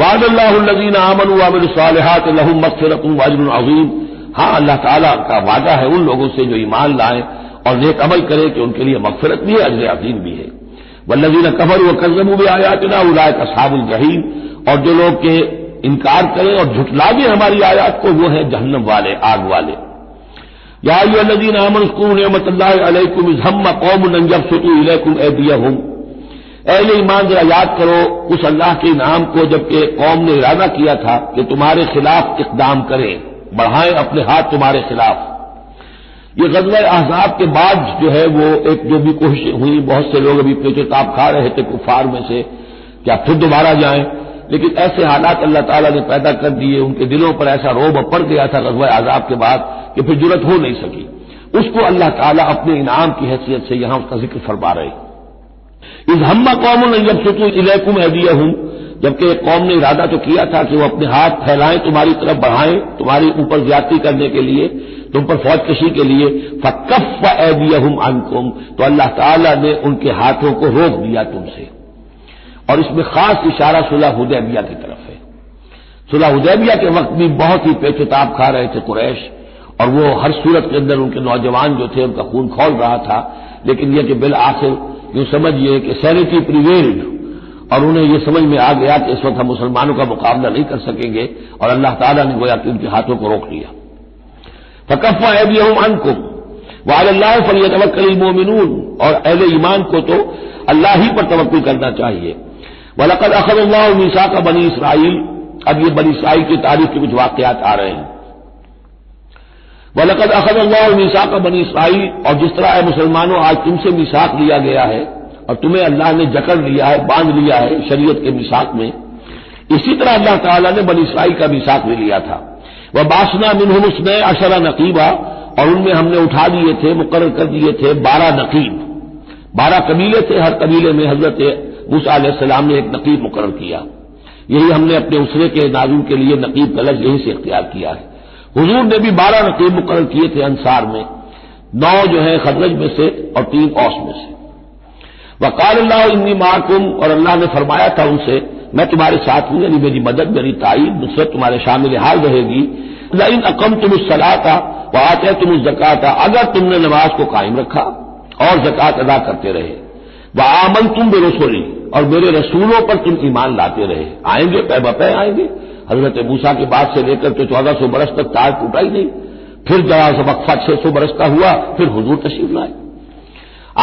وعد اللہ الذین آمنوا وعملوا الصالحات لهم مغفرۃ واجر عظیم. ہاں اللہ تعالیٰ کا وعدہ ہے ان لوگوں سے جو ایمان لائیں اور نیک عمل کریں کہ ان کے لیے مغفرت بھی ہے، اجر عظیم بھی ہے. والذین کفروا وکذبوا بآیاتنا اولئک اصحاب الجحیم. اور جو لوگ کے انکار کریں اور جھٹلا دیں ہماری آیات کو وہ ہیں جہنم والے، آگ والے. یا ایھا الذین آمنوا اذکروا نعمت اللہ علیکم اذ ہم قوم ان یبسطوا الیکم ایدیہم. اہل ایمان ذرا یاد کرو اس اللہ کے انعام کو جبکہ قوم نے ارادہ کیا تھا کہ تمہارے خلاف اقدام کریں، بڑھائیں اپنے ہاتھ تمہارے خلاف. یہ غزوہ احزاب کے بعد جو ہے وہ ایک جو بھی کوششیں ہوئی، بہت سے لوگ ابھی پیچھے تاب کھا رہے تھے کفار میں سے کیا پھر دوبارہ جائیں، لیکن ایسے حالات اللہ تعالیٰ نے پیدا کر دیے، ان کے دلوں پر ایسا رعب پڑ گیا تھا غزوہ احزاب کے بعد کہ پھر جرأت ہو نہیں سکی. اس کو اللہ تعالیٰ اپنے انعام کی حیثیت سے یہاں اس کا ذکر فرما رہے. اذ ہم قوم ان یبسطوا الیکم ایدیہم، جبکہ ایک قوم نے ارادہ تو کیا تھا کہ وہ اپنے ہاتھ پھیلائیں تمہاری طرف بڑھائیں تمہاری اوپر زیادتی کرنے کے لیے، تم پر فوج کشی کے لیے، فکف ایدیہم عنکم، تو اللہ تعالیٰ نے ان کے ہاتھوں کو روک دیا تم سے۔ اور اس میں خاص اشارہ صلح حدیبیہ کی طرف ہے۔ صلح حدیبیہ کے وقت بھی بہت ہی پیچتاب کھا رہے تھے قریش، اور وہ ہر صورت کے اندر ان کے نوجوان جو تھے ان کا خون کھول رہا تھا، لیکن یہ کہ بالآخر یوں سمجھیے کہ سینٹی پریویلڈ، اور انہیں یہ سمجھ میں آ گیا کہ اس وقت ہم مسلمانوں کا مقابلہ نہیں کر سکیں گے، اور اللہ تعالیٰ نے گویا کہ ان کے ہاتھوں کو روک لیا۔ فکف ایدیہم عنکم وعلی اللہ فلیتوکل المؤمنون، اور اہل ایمان کو تو اللہ ہی پر توکل کرنا چاہیے۔ وَلَقَدْ أَخَذَ اللَّهُ مِيثَاقَ بَنِي إِسْرَائِيلَ، اب یہ بنی اسرائیل کی تاریخ کے کچھ واقعات آ رہے ہیں۔ وَلَقَدْ أَخَذَ اللَّهُ مِيثَاقَ بَنِي إِسْرَائِيلَ، اور جس طرح اے مسلمانوں آج تم سے میثاق لیا گیا ہے اور تمہیں اللہ نے جکڑ لیا ہے، باندھ لیا ہے شریعت کے میثاق میں، اسی طرح اللہ تعالیٰ نے بنی اسرائیل کا میثاق بھی لیا تھا۔ وَبَعَثْنَا مِنْهُمُ 12 نقیبا، اور ان میں ہم نے اٹھا دیے تھے، مقرر کر دیے تھے 12 نقیب، 12 قبیلے تھے، ہر قبیلے میں حضرت موسیٰ علیہ السلام نے ایک نقیب مقرر کیا۔ یہی ہم نے اپنے اسرے کے ناظرین کے لیے نقیب کا لفظ یہیں سے اختیار کیا ہے۔ حضور نے بھی 12 نقیب مقرر کیے تھے انصار میں، 9 جو ہیں خزرج میں سے اور 3 اوس میں سے۔ وقال اللہ انی معکم، اور اللہ نے فرمایا تھا ان سے میں تمہارے ساتھ ہوں، یعنی میری مدد، میری تائید، نصرت تمہارے شامل حال رہے گی۔ لئن اقمتم الصلاۃ وآتیتم الزکاۃ، اگر تم نے نماز کو قائم رکھا اور زکات ادا کرتے رہے، وآمنتم برسلی، اور میرے رسولوں پر تم ایمان لاتے رہے، آئیں گے پے بپے آئیں گے۔ حضرت موسیٰ کے بعد سے لے کر تو 1400 برس تک تار ٹوٹا ہی نہیں، پھر ذرا سا وقفہ 600 برس کا ہوا، پھر حضور تشریف لائے۔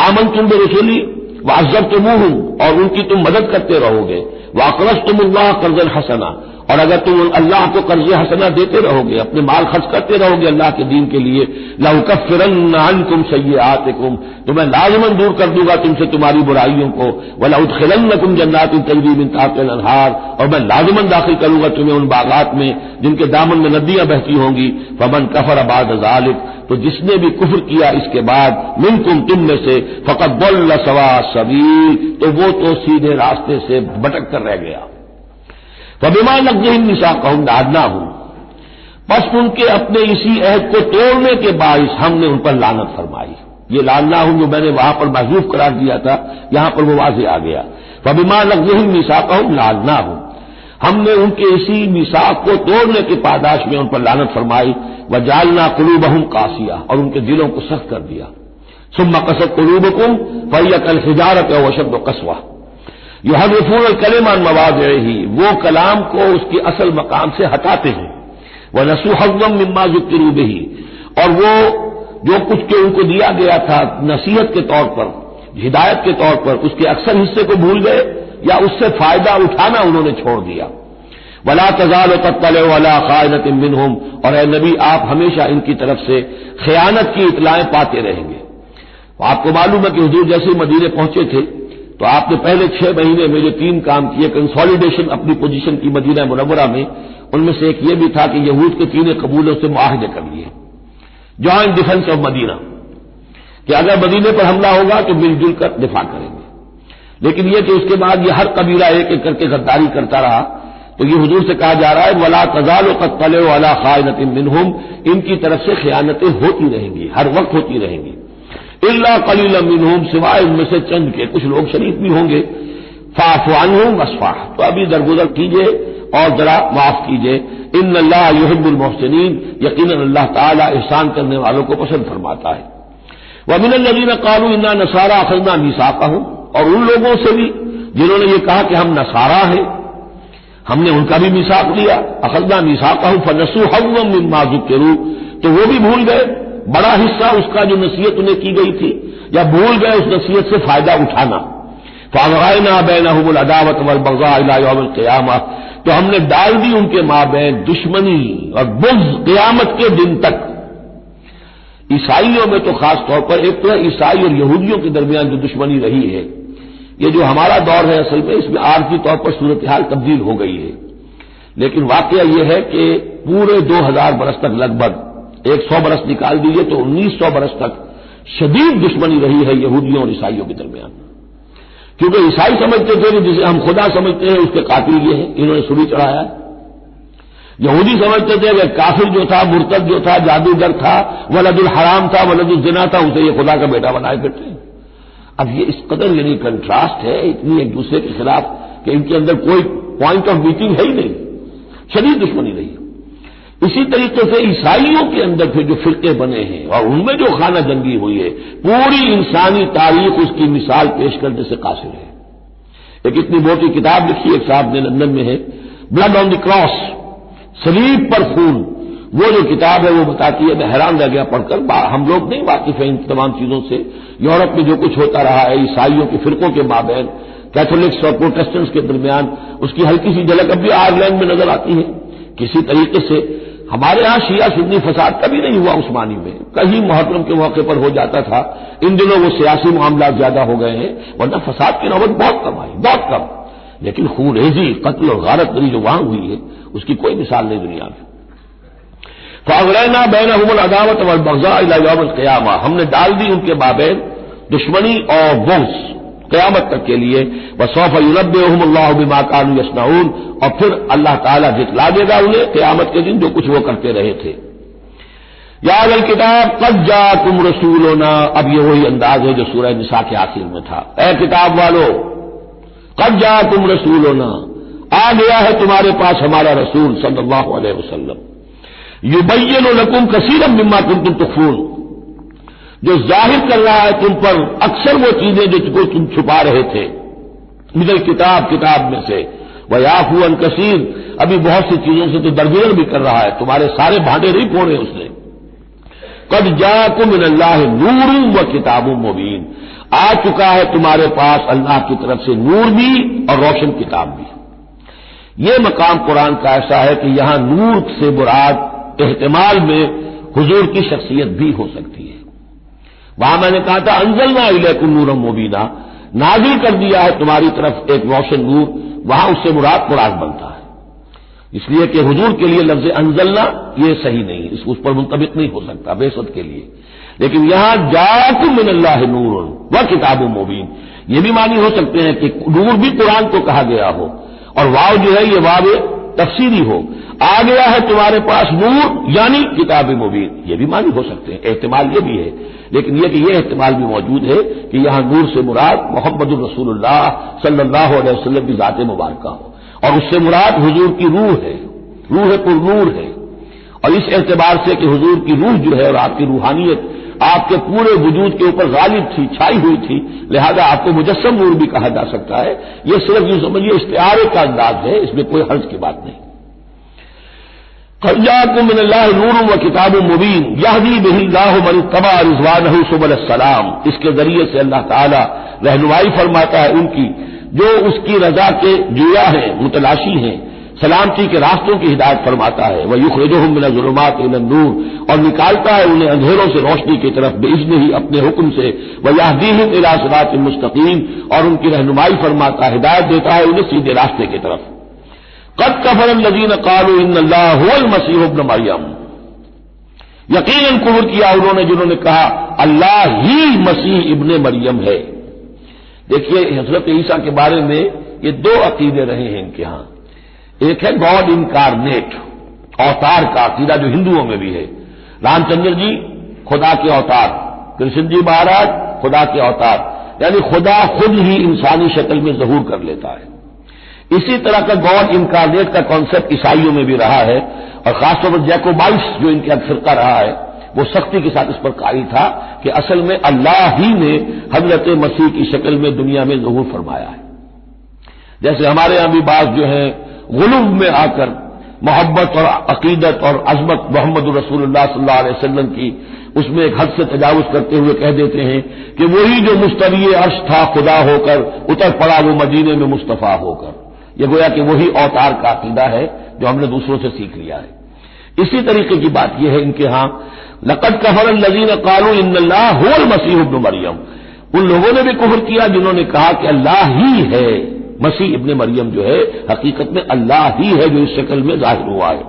آمنتم برسلی وعزرتموہم، اور ان کی تم مدد کرتے رہو گے، واقرضتم اللہ قرضا حسنا، اور اگر تم اللہ کو قرض حسنہ دیتے رہو گے، اپنے مال خرچ کرتے رہو گے اللہ کے دین کے لیے، لأکفرن عنکم سیئاتکم، تو میں لازماً دور کر دوں گا تم سے تمہاری برائیوں کو، ولأدخلنکم جنات تجری من تحتها الانہار، اور میں لازماً داخل کروں گا تمہیں ان باغات میں جن کے دامن میں ندیاں بہتی ہوں گی۔ فمن کفر بعد ذلک، تو جس نے بھی کفر کیا اس کے بعد، منکم تم میں سے، فقد ضل سواء السبیل، تو وہ تو سیدھے راستے سے بھٹک کر رہ گیا۔ فبما نقضهم میثاقهم لعناهم، بس ان کے اپنے اسی عہد کو توڑنے کے باعث ہم نے ان پر لعنت فرمائی۔ یہ لعناهم جو میں نے وہاں پر محذوف قرار دیا تھا، یہاں پر وہ واضح آ گیا۔ فبما نقضهم میثاقهم لعناهم، ہم نے ان کے اسی میثاق کو توڑنے کے پاداش میں ان پر لعنت فرمائی۔ وجعلنا قلوبهم قاسیہ، اور ان کے دلوں کو سخت کر دیا۔ ثم قست قلوبکم فہی کالحجارۃ او اشد قسوہ، یحرفون الکلم عن مواضعہ، وہ کلام کو اس کے اصل مقام سے ہٹاتے ہیں۔ ونسوا حظا مما ذکروا بہ، اور وہ جو کچھ کہ ان کو دیا گیا تھا نصیحت کے طور پر، ہدایت کے طور پر، اس کے اکثر حصے کو بھول گئے یا اس سے فائدہ اٹھانا انہوں نے چھوڑ دیا۔ ولا تزال تطلع على خائنۃ منهم، اور اے نبی آپ ہمیشہ ان کی طرف سے خیانت کی اطلاعیں پاتے رہیں گے۔ آپ کو معلوم ہے کہ حضور جیسے مدینے پہنچے تھے تو آپ نے پہلے 6 مہینے میں جو 3 کام کیے، کنسالیڈیشن اپنی پوزیشن کی مدینہ منورہ میں، ان میں سے ایک یہ بھی تھا کہ یہود کے 3 قبیلوں سے معاہدے کر لیے، جوائنٹ ڈیفنس آف مدینہ، کہ اگر مدینے پر حملہ ہوگا تو مل جل کر دفاع کریں گے۔ لیکن یہ کہ اس کے بعد یہ ہر قبیلہ ایک ایک کر کے غداری کرتا رہا، تو یہ حضور سے کہا جا رہا ہے ولا تزال تطلع علی خائنۃ منهم، ان کی طرف سے خیانتیں ہوتی رہیں گی، ہر وقت ہوتی رہیں گی۔ الا قلیلا منهم، سوائے ان میں سے چند کے، کچھ لوگ شریف بھی ہوں گے۔ فاعف عنهم واصفح، تو ابھی درگزر کیجئے اور ذرا معاف کیجئے۔ ان اللہ یحب المحسنین، یقیناً اللہ تعالی احسان کرنے والوں کو پسند فرماتا ہے۔ ومن الذین قالوا انا نصارى اخذنا میثاقهم، اور ان لوگوں سے بھی جنہوں نے یہ کہا کہ ہم نصارہ ہیں، ہم نے ان کا بھی میثاق لیا۔ اخذنا میثاقهم فنسوا حظا مما ذکروا، تو وہ بھی بھول گئے بڑا حصہ اس کا جو نصیحت انہیں کی گئی تھی، یا بھول گئے اس نصیحت سے فائدہ اٹھانا۔ فَأَغْرَيْنَا بَيْنَهُمُ الْعَدَاوَةَ وَالْبَغْضَاءَ إِلَىٰ يَوْمِ الْقِيَامَةِ، تو ہم نے ڈال دی ان کے مابین دشمنی اور بغض قیامت کے دن تک۔ عیسائیوں میں تو خاص طور پر ایک تو ہے عیسائی اور یہودیوں کے درمیان جو دشمنی رہی ہے، یہ جو ہمارا دور ہے اصل میں اس میں عارضی طور پر صورتحال تبدیل ہو گئی ہے، لیکن واقعہ یہ ہے کہ پورے 2000 برس تک، لگ بھگ 100 برس نکال دیجیے تو 1900 برس تک شدید دشمنی رہی ہے یہودیوں اور عیسائیوں کے درمیان، کیونکہ عیسائی سمجھتے تھے کہ جسے ہم خدا سمجھتے ہیں اس کے قاتل یہ ہیں، انہوں نے سولی چڑھایا ہے۔ یہودی سمجھتے تھے کہ کافر جو تھا، مرتد جو تھا، جادوگر تھا، ولد الحرام تھا، ولد الزنا تھا، اسے یہ خدا کا بیٹا بنائے پھرتے ہیں۔ اب یہ اس قدر یعنی کنٹراسٹ ہے اتنی ایک دوسرے کے خلاف کہ ان کے اندر کوئی پوائنٹ آف میٹنگ ہے ہی نہیں، شدید دشمنی رہی۔ اسی طریقے سے عیسائیوں کے اندر پھر جو فرقے بنے ہیں اور ان میں جو خانہ جنگی ہوئی ہے، پوری انسانی تاریخ اس کی مثال پیش کرنے سے قاصر ہے۔ ایک اتنی موٹی کتاب لکھی ایک صاحب نے، لندن میں ہے، بلڈ آن دی کراس، صلیب پر خون، وہ جو کتاب ہے وہ بتاتی ہے، میں حیران رہ گیا پڑھ کر۔ ہم لوگ نہیں واقف ہیں ان تمام چیزوں سے، یورپ میں جو کچھ ہوتا رہا ہے عیسائیوں کے فرقوں کے مابین، کیتھولکس اور پروٹسٹنٹس کے درمیان، اس کی ہلکی سی جھلک اب بھی آئرلینڈ میں نظر آتی ہے۔ کسی طریقے سے ہمارے ہاں شیعہ سنی فساد کبھی نہیں ہوا عثمانی میں، کہیں محرم کے موقع پر ہو جاتا تھا، ان دنوں وہ سیاسی معاملات زیادہ ہو گئے ہیں، ورنہ فساد کی نوبت بہت کم آئی، بہت کم۔ لیکن خون ریزی، قتل اور غارت گری جو وہاں ہوئی ہے اس کی کوئی مثال نہیں دنیا میں۔ فَأَغْرَيْنَا بَيْنَهُمُ الْعَدَاوَةَ وَالْبَغْضَاءَ إِلَىٰ يَوْمِ الْقِيَامَةِ، ہم نے ڈال دی ان کے مابین دشمنی اور بغض قیامت تک کے لیے۔ وَسَوْفَ يُنَبِّئُهُمُ اللَّهُ بِمَا كَانُوا يَصْنَعُونَ، اور پھر اللہ تعالیٰ جتلا دے گا انہیں قیامت کے دن جو کچھ وہ کرتے رہے تھے۔ یا اہل الکتاب قد جاءکم رسولنا، اب یہ وہی انداز ہے جو سورہ نساء کے آخر میں تھا، اے کتاب والو قد جاءکم رسولنا، آ گیا ہے تمہارے پاس ہمارا رسول صلی اللہ علیہ وسلم، یبین لکم کثیرا مما کنتم تخفون، جو ظاہر کر رہا ہے تم پر اکثر وہ چیزیں جو تم چھپا رہے تھے، من الکتاب، کتاب میں سے، ویعفو عن کثیر، ابھی بہت سی چیزوں سے تو درگزر بھی کر رہا ہے، تمہارے سارے بھانڈے نہیں پھوڑے اس نے۔ قد جاءکم من اللہ نور و کتاب مبین، آ چکا ہے تمہارے پاس اللہ کی طرف سے نور بھی اور روشن کتاب بھی۔ یہ مقام قرآن کا ایسا ہے کہ یہاں نور سے مراد احتمال میں حضور کی شخصیت بھی ہو سکتی ہے۔ وہاں میں نے کہا تھا انزلنا الیکم نورا مبینا، نازل کر دیا ہے تمہاری طرف ایک روشن نور، وہاں اس سے مراد قرآن بنتا ہے، اس لیے کہ حضور کے لیے لفظ انزلنا یہ صحیح نہیں، اس پر منطبق نہیں ہو سکتا بعثت کے لیے۔ لیکن یہاں جاءکم من اللہ نور و کتاب مبین، یہ بھی معنی ہو سکتے ہیں کہ نور بھی قرآن کو کہا گیا ہو، اور واو جو ہے یہ واو تفسیری ہو، آ گیا ہے تمہارے پاس نور یعنی کتاب مبین، یہ بھی معنی ہو سکتے ہیں، احتمال یہ بھی ہے۔ لیکن یہ کہ یہ احتمال بھی موجود ہے کہ یہاں نور سے مراد محمد الرسول اللہ صلی اللہ علیہ وسلم کی ذات مبارکہ ہو، اور اس سے مراد حضور کی روح ہے، روح پر نور ہے، اور اس اعتبار سے کہ حضور کی روح جو ہے اور آپ کی روحانیت آپ کے پورے وجود کے اوپر غالب تھی، چھائی ہوئی تھی، لہذا آپ کو مجسم نور بھی کہا جا سکتا ہے۔ یہ صرف یوں سمجھیے استعارے کا انداز ہے، اس میں کوئی حرج کی بات نہیں۔ قد جاءکم من اللہ نور و کتاب مبین یہدی بہ اللہ من اتبع رضوانہ سبل السلام، اس کے ذریعے سے اللہ تعالی رہنمائی فرماتا ہے ان کی جو اس کی رضا کے جویا ہیں، متلاشی ہیں، سلامتی کے راستوں کی ہدایت فرماتا ہے۔ وَيُخْرِجُهُم مِّنَ الظُّلُمَاتِ إِلَى النُّورِ، اور نکالتا ہے انہیں اندھیروں سے روشنی کی طرف بِإِذْنِهِ، اپنے حکم سے۔ وَيَهْدِيهِمْ إِلَىٰ صِرَاطٍ مُّسْتَقِيمٍ، اور ان کی رہنمائی فرماتا ہے، ہدایت دیتا ہے انہیں سیدھے راستے کی طرف۔ قد كفر الذين قالوا ان اللہ هو المسيح ابن مریم، یقیناً کفر کیا انہوں نے جنہوں نے کہا اللہ ہی مسیح ابن مریم ہے۔ دیکھیے حضرت عیسیٰ کے بارے میں یہ دو عقیدے رہے ہیں ان کے ہاں، ایک ہے گاڈ انکارنیٹ، اوتار کا عقیدہ جو ہندوؤں میں بھی ہے، رام چندر جی خدا کے اوتار، کرشن جی مہاراج خدا کے اوتار، یعنی خدا خود ہی انسانی شکل میں ظہور کر لیتا ہے۔ اسی طرح کا گاڈ انکارنیٹ کا کانسیپٹ عیسائیوں میں بھی رہا ہے، اور خاص طور پر جیکوبائٹس جو ان کا فرقہ رہا ہے وہ سختی کے ساتھ اس پر قائل تھا کہ اصل میں اللہ ہی نے حضرت مسیح کی شکل میں دنیا میں ظہور فرمایا ہے۔ جیسے ہمارے یہاں بھی بعض جو ہیں غلو میں آ کر محبت اور عقیدت اور عظمت محمد الرسول اللہ صلی اللہ علیہ وسلم کی اس میں ایک حد سے تجاوز کرتے ہوئے کہہ دیتے ہیں کہ وہی جو مستوی عرش تھا خدا ہو کر اتر پڑا وہ مدینے میں مصطفیٰ ہو کر، یہ گویا کہ وہی اوتار کا عقیدہ ہے جو ہم نے دوسروں سے سیکھ لیا ہے۔ اسی طریقے کی بات یہ ہے ان کے ہاں لقد کفر الذین قالوا ان اللہ هو المسیح ابن مریم، ان لوگوں نے بھی کفر کیا جنہوں نے کہا کہ اللہ ہی ہے، مسیح ابن مریم جو ہے حقیقت میں اللہ ہی ہے جو اس شکل میں ظاہر ہوا ہے۔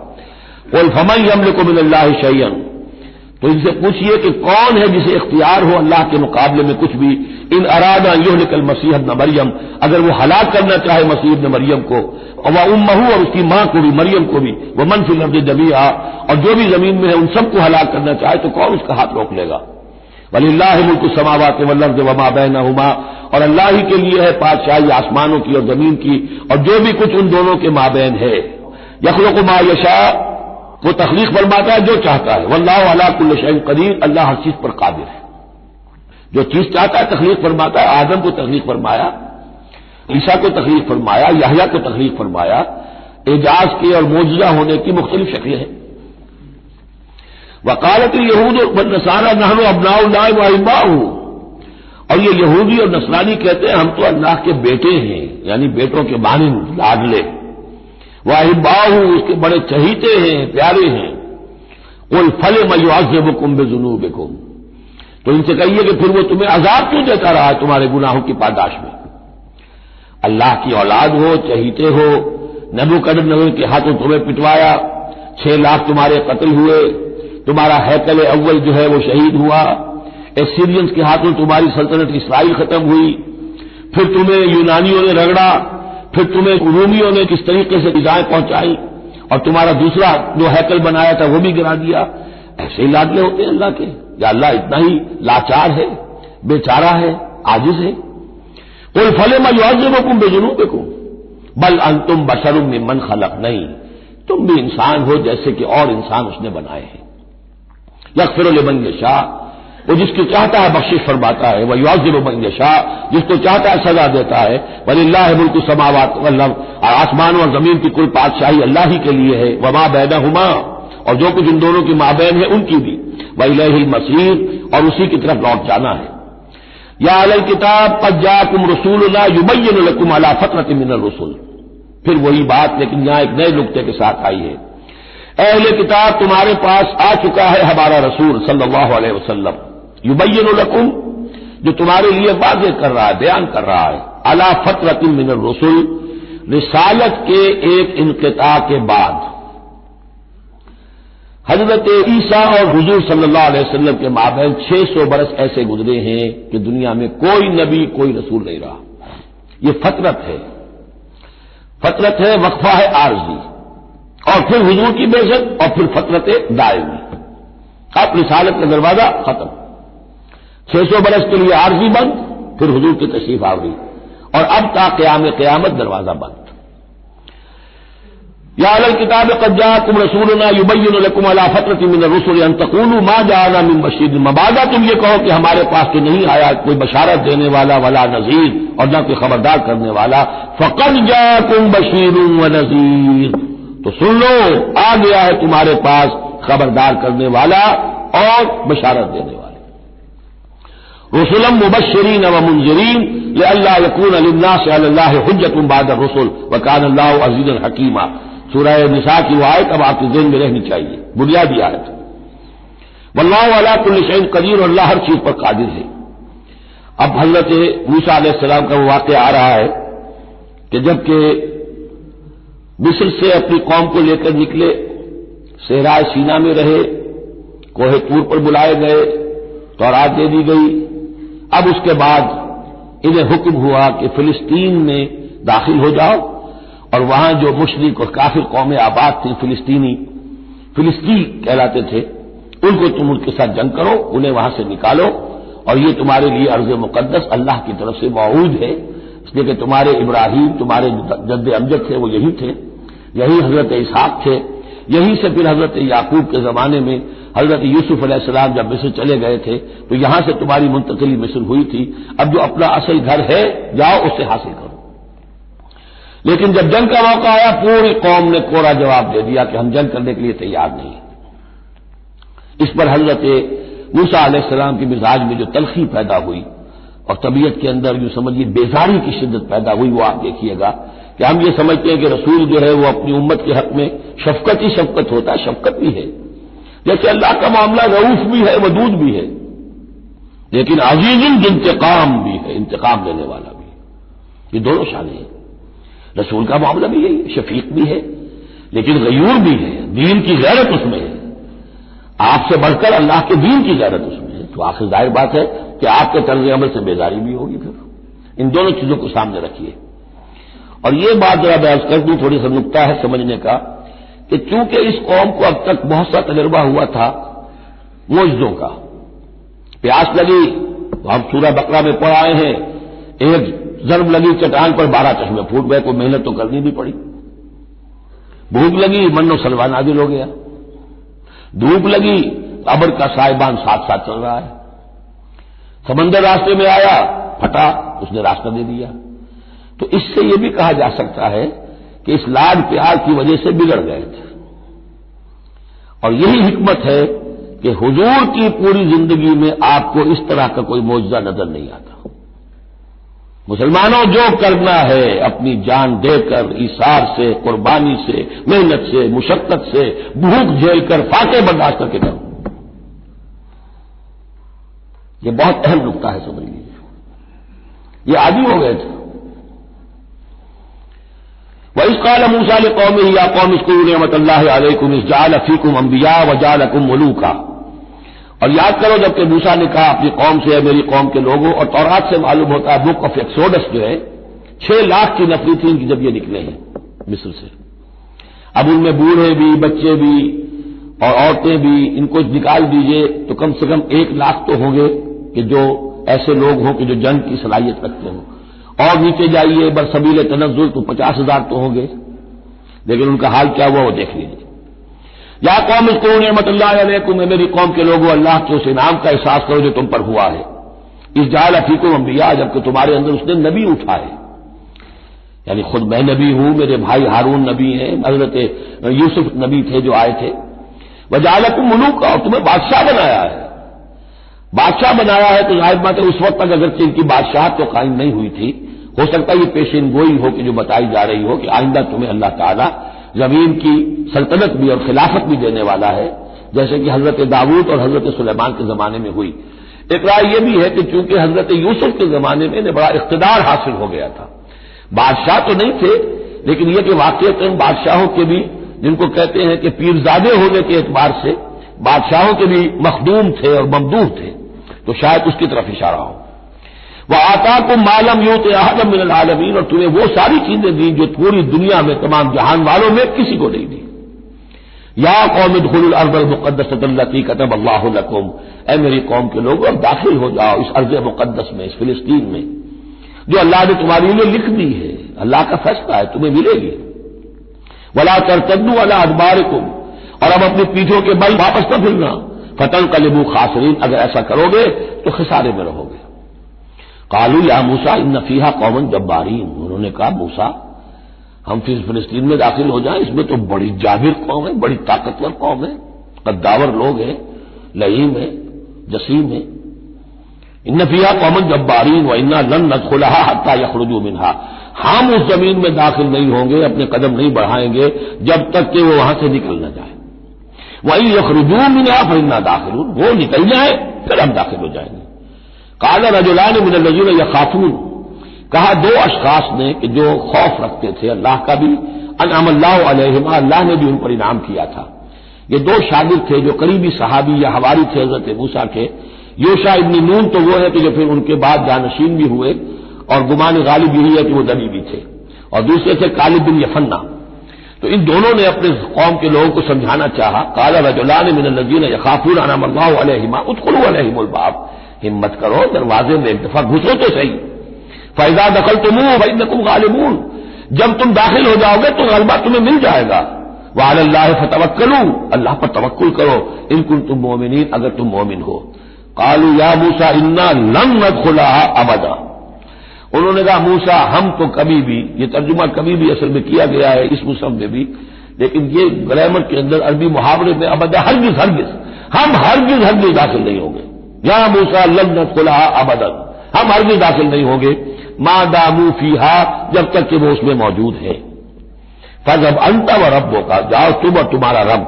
قل فمن یملک من اللہ شیئا، تو ان سے پوچھئے کہ کون ہے جسے اختیار ہو اللہ کے مقابلے میں کچھ بھی، ان اراد ان یہلک المسیح ابن مریم، اگر وہ ہلاک کرنا چاہے مسیح ابن مریم کو، اور امہ اور اس کی ماں کو بھی، مریم کو بھی، وہ من فی الارض جمیعا، اور جو بھی زمین میں ہے ان سب کو ہلاک کرنا چاہے تو کون اس کا ہاتھ روک لے گا؟ وللہ ملک السماوات والارض وما بینہما، اور اللہ ہی کے لیے ہے بادشاہی آسمانوں کی اور زمین کی اور جو بھی کچھ ان دونوں کے مابین ہے۔ یخلق ما یشاء، وہ تخلیق فرماتا ہے جو چاہتا ہے، واللہ علی کل شیء قدیر، اللہ ہر چیز پر قادر ہے، جو چیز چاہتا ہے تخلیق فرماتا ہے۔ آدم کو تخلیق فرمایا، عیسیٰ کو تخلیق فرمایا، یحییٰ کو تخلیق فرمایا، اعجاز کے اور معجزہ ہونے کی مختلف شکلیں ہیں۔ وقالت الیہود والنصارى نحن ابناء اللہ واحباؤہ، اور یہ یہودی اور نصرانی کہتے ہیں ہم تو اللہ کے بیٹے ہیں، یعنی بیٹوں کے مانند لاڈلے، واحباؤہ اس کے بڑے چہیتے ہیں، پیارے ہیں۔ قل فلم یعذبکم بذنوبکم، تو ان سے کہیے کہ پھر وہ تمہیں عذاب کیوں دیتا رہا ہے تمہارے گناہوں کی پاداش میں؟ اللہ کی اولاد ہو، چہیتے ہو، نبوکدنضر کے ہاتھوں تمہیں پٹوایا، 6 لاکھ تمہارے قتل ہوئے، تمہارا ہیکل اول جو ہے وہ شہید ہوا، ایسیرینز کے ہاتھوں تمہاری سلطنت اسرائیل ختم ہوئی، پھر تمہیں یونانیوں نے رگڑا، پھر تمہیں رومیوں نے کس طریقے سے ایذائیں پہنچائی، اور تمہارا دوسرا جو ہیکل بنایا تھا وہ بھی گرا دیا۔ ایسے ہی لاڈلے ہوتے ہیں اللہ کے؟ یا اللہ اتنا ہی لاچار ہے، بیچارہ ہے، عاجز ہے؟ قل فلم یعذبکم بذنوبکم بل انتم بشر ممن خلق، نہیں، تم بھی انسان ہو جیسے کہ اور انسان اس نے بنائے ہیں۔ یغفر لمن یشاء، وہ جس کو چاہتا ہے بخشش فرماتا ہے، وہ یعذب من یشاء، جس کو چاہتا ہے سزا دیتا ہے۔ وللہ ملک السماوات والارض، اور آسمان اور زمین کی کل بادشاہی اللہ ہی کے لیے ہے، وما بینہما، اور جو کچھ ان دونوں کی مابین ہے ان کی بھی، وإلیہ المصیر، اور اسی کی طرف لوٹ جانا ہے۔ یا اہل الکتاب قد جاءکم رسولنا یبین لکم علی فترۃ من الرسل، پھر وہی بات لیکن یہاں ایک نئے نکتے کے ساتھ آئی ہے۔ اہل کتاب تمہارے پاس آ چکا ہے ہمارا رسول صلی اللہ علیہ وسلم، یبین لکم، جو تمہارے لیے واضح کر رہا ہے، بیان کر رہا ہے، علی فترۃ من الرسل، رسالت کے ایک انقطاع کے بعد۔ حضرت عیسیٰ اور حضور صلی اللہ علیہ وسلم کے مابین 600 برس ایسے گزرے ہیں کہ دنیا میں کوئی نبی کوئی رسول نہیں رہا۔ یہ فترت ہے، فترت ہے، وقفہ ہے عارضی، اور پھر حضور کی بعثت، اور پھر فترت دائمی، اب رسالت کا دروازہ ختم، 600 برس کے لیے عارضی بند، پھر حضور کی تشریف آوری، اور اب تا قیام قیامت دروازہ بند۔ یا اہل الکتاب قد جاءکم رسولنا یبین لکم علی فترۃ من الرسل ان تقولوا ما جاءنا من بشیر، مبادا تم یہ کہو کہ ہمارے پاس تو نہیں آیا کوئی بشارت دینے والا ولا نذیر، اور نہ کوئی خبردار کرنے والا۔ فقد جاءکم بشیر ونذیر، تو سن لو آ گیا ہے تمہارے پاس خبردار کرنے والا اور بشارت دینے والا۔ رسلا مبشرین ومنذرین لئلا یکون للناس علی اللہ حجۃ بعد الرسل وکان اللہ عزیزا حکیما، سورہ نساء کی وہ آیت اب آپ کے ذہن میں رہنی چاہیے، بنیادی آیت۔ واللہ علی کل شیء قدیر، اور اللہ ہر چیز پر قادر ہے۔ اب حضرت موسیٰ علیہ السلام کا وہ واقعہ آ رہا ہے کہ جب کہ مصر سے اپنی قوم کو لے کر نکلے، صحرائے سینا میں رہے، کوہ طور پر بلائے گئے، تورات دے دی گئی، اب اس کے بعد انہیں حکم ہوا کہ فلسطین میں داخل ہو جاؤ، اور وہاں جو مشرک اور کافر قومیں آباد تھیں، فلسطین کہلاتے تھے، ان کو تم ان کے ساتھ جنگ کرو، انہیں وہاں سے نکالو، اور یہ تمہارے لیے ارض مقدس اللہ کی طرف سے موعود ہے، اس لیے کہ تمہارے ابراہیم، تمہارے جد امجد تھے وہ یہی تھے، یہی حضرت اسحاق تھے، یہیں سے پھر حضرت یعقوب کے زمانے میں حضرت یوسف علیہ السلام جب مصر چلے گئے تھے تو یہاں سے تمہاری منتقلی مصر ہوئی تھی، اب جو اپنا اصل گھر ہے جاؤ اس سے حاصل کرو۔ لیکن جب جنگ کا موقع آیا پوری قوم نے کوڑا جواب دے دیا کہ ہم جنگ کرنے کے لیے تیار نہیں۔ اس پر حضرت موسیٰ علیہ السلام کے مزاج میں جو تلخی پیدا ہوئی اور طبیعت کے اندر یوں سمجھیے بیزاری کی شدت پیدا ہوئی، وہ آپ دیکھیے گا کہ ہم یہ سمجھتے ہیں کہ رسول جو ہے وہ اپنی امت کے حق میں شفقت ہی شفقت ہوتا ہے، شفقت بھی ہے، جیسے اللہ کا معاملہ رؤوف بھی ہے، ودود بھی ہے، لیکن عزیز انتقام بھی ہے، انتقام لینے والا بھی ہے، یہ دونوں شانیں ہیں۔ رسول کا معاملہ بھی یہی ہے، شفیق بھی ہے لیکن غیور بھی ہے، دین کی غیرت اس میں ہے۔ آپ سے بڑھ کر اللہ کے دین کی غیرت اس میں ہے، تو آخر ظاہر بات ہے کہ آپ کے طرز عمل سے بیزاری بھی ہوگی۔ پھر ان دونوں چیزوں کو سامنے رکھیے۔ اور یہ بات ذرا بیان کر دوں، تھوڑی سا نکتہ ہے سمجھنے کا، کہ چونکہ اس قوم کو اب تک بہت سا تجربہ ہوا تھا معجزوں کا، پیاس لگی، ہم سورہ بقرہ میں پڑھ آئے ہیں، ایک ضرب لگی چٹان پر 12 چشمے پھوٹ گئے، کوئی محنت تو کرنی بھی پڑی۔ بھوک لگی، من و سلوا نازل ہو گیا۔ دھوپ لگی، ابر کا سائبان ساتھ ساتھ چل رہا ہے۔ سمندر راستے میں آیا، پھٹا، اس نے راستہ دے دیا۔ تو اس سے یہ بھی کہا جا سکتا ہے کہ اس لاڈ پیار کی وجہ سے بگڑ گئے تھے۔ اور یہی حکمت ہے کہ حضور کی پوری زندگی میں آپ کو اس طرح کا کوئی معجزہ نظر نہیں آتا۔ مسلمانوں، جو کرنا ہے اپنی جان دے کر، ایثار سے، قربانی سے، محنت سے، مشقت سے، بھوک جھیل کر، فاقے برداشت کر کے کرو۔ یہ بہت اہم نکتہ ہے، سمجھ لیجیے۔ یہ عادی ہو گئے تھے۔ وَإِذْ قَالَ مُوسَىٰ لِقَوْمِهِ يَا قَوْمِ اذْكُرُوا نِعْمَةَ اللَّهِ عَلَيْكُمْ إِذْ جَعَلَ فِيكُمْ أَنبِيَاءَ وَجَعَلَكُمْ مُلُوكًا، اور یاد کرو جبکہ موسیٰ نے کہا اپنی قوم سے، میری قوم کے لوگوں، اور تورات سے معلوم ہوتا ہے، بک آف ایکسوڈس جو ہے 6 لاکھ کی نفری تھی ان کی جب یہ نکلے ہیں مصر سے۔ اب ان میں بوڑھے بھی، بچے بھی اور عورتیں بھی، ان کو نکال دیجئے تو کم سے کم 1 لاکھ تو ہوں گے کہ جو ایسے لوگ ہوں کہ جو جنگ کی صلاحیت رکھتے ہوں، اور نیچے جائیے برسبیل تنزل تو 50,000 تو ہوں گے، لیکن ان کا حال کیا ہوا وہ دیکھ لیجیے۔ یا قوم اذکروا نعمت اللہ علیکم، میری قوم کے لوگوں، اللہ کے اس انعام کا احساس کرو جو تم پر ہوا ہے۔ اذ جعل فیکم انبیاء، جبکہ تمہارے اندر اس نے نبی اٹھائے، یعنی خود میں نبی ہوں، میرے بھائی ہارون نبی ہیں، حضرت یوسف نبی تھے جو آئے تھے۔ وجعلکم ملوکا، اور تمہیں بادشاہ بنایا ہے۔ بادشاہ بنایا ہے تو ظاہر بات ہے اس وقت تک اگرچہ ان کی بادشاہت تو قائم نہیں ہوئی تھی، ہو سکتا ہے یہ پیشین گوئی ہو کہ جو بتائی جا رہی ہو کہ آئندہ تمہیں اللہ تعالیٰ زمین کی سلطنت بھی اور خلافت بھی دینے والا ہے، جیسے کہ حضرت داؤد اور حضرت سلیمان کے زمانے میں ہوئی۔ ایک رائے یہ بھی ہے کہ چونکہ حضرت یوسف کے زمانے میں انہیں بڑا اقتدار حاصل ہو گیا تھا، بادشاہ تو نہیں تھے، لیکن یہ کہ واقعتاً بادشاہوں کے بھی، جن کو کہتے ہیں کہ پیرزادے ہونے کے اعتبار سے بادشاہوں کے بھی مخدوم تھے اور ممدوح تھے، تو شاید اس کی طرف اشارہ ہو۔ وَآتَاكُم مَّا لَمْ يُؤْتِ أَحَدًا مِّنَ الْعَالَمِينَ، اور تمہیں وہ ساری چیزیں دیں جو پوری دنیا میں تمام جہان والوں میں کسی کو نہیں دی۔ یا قوم ادخلوا الارض المقدسۃ التي كتب اللہ لكم، اے میری قوم کے لوگوں اب داخل ہو جاؤ اس ارض مقدس میں، اس فلسطین میں جو اللہ نے تمہارے لیے لکھ دی ہے، اللہ کا فیصلہ ہے، تمہیں ملے گی۔ ولا ترتدوا على ادباركم، اور اب اپنی پیٹھوں کے بل واپس نہ پھرنا، فتنقلبوا خاسرین، اگر ایسا کرو گے تو خسارے میں رہو گے۔ قالوا یا موسیٰ ان فیہا قوما جبارین، انہوں نے کہا موسیٰ ہم پھر فلسطین میں داخل ہو جائیں، اس میں تو بڑی جابر قوم ہے، بڑی طاقتور قوم ہے، قداور لوگ ہیں، لئیم ہے، جسیم ہے۔ ان فیہا قوما جبارین وانا لن ندخلها حتى يخرجوا منها، ہم اس زمین میں داخل نہیں ہوں گے، اپنے قدم نہیں بڑھائیں گے جب تک کہ وہ وہاں سے نکل نہ جائے۔ وَإِن يَخْرُجُوا مِنْهَا فَإِنَّا دَاخِلُونَ، وہ نکل جائیں پھر ہم داخل ہو جائیں گے۔ قال رجلان من الذين يخافون، کہا 2 اشخاص نے کہ جو خوف رکھتے تھے اللہ کا بھی، انعم اللہ علیہما، اللہ نے بھی ان پر انعام کیا تھا۔ یہ 2 شاگرد تھے جو قریبی صحابی یا حواری تھے حضرت موسیٰ کے۔ یوشع ابن نون تو وہ ہے کہ جو پھر ان کے بعد جانشین بھی ہوئے، اور گمان غالب یہی ہے کہ وہ نبی بھی تھے، اور دوسرے تھے کالب بن یفنہ۔ تو ان دونوں نے اپنے قوم کے لوگوں کو سمجھانا چاہا۔ قال رجلان من الذين يخافون انعم الله عليهما ادخلوا عليهم الباب، ہمت کرو دروازے میں ایک دفعہ گھسو تو صحیح۔ فَإِذَا دَخَلْتُمُوهُ فَإِنَّكُمْ غَالِبُونَ، جب تم داخل ہو جاؤ گے تو غلبہ تمہیں مل جائے گا۔ وَعَلَى اللَّهِ فَتَوَكَّلُوا، اللہ پر توکل کرو، ان کنتم مؤمنین، اگر تم مومن ہو۔ قالوا یا موسیٰ انا لن ندخلها ابدا، انہوں نے کہا موسیٰ ہم تو کبھی بھی، یہ ترجمہ کبھی بھی اصل میں کیا گیا ہے اس مصحف میں بھی، لیکن یہ گرامر کے اندر عربی محاورے میں ابدا، ہرگز ہرگز، ہم ہرگز ہرگز داخل نہیں ہوں گے۔ یا موسیٰ لن ندخلها ابدا، ہم ہرگز داخل نہیں ہوں گے، ما داموا فیہا، جب تک کہ وہ اس میں موجود ہے۔ فاذهب انت وربک، جاؤ تم اور تمہارا رب،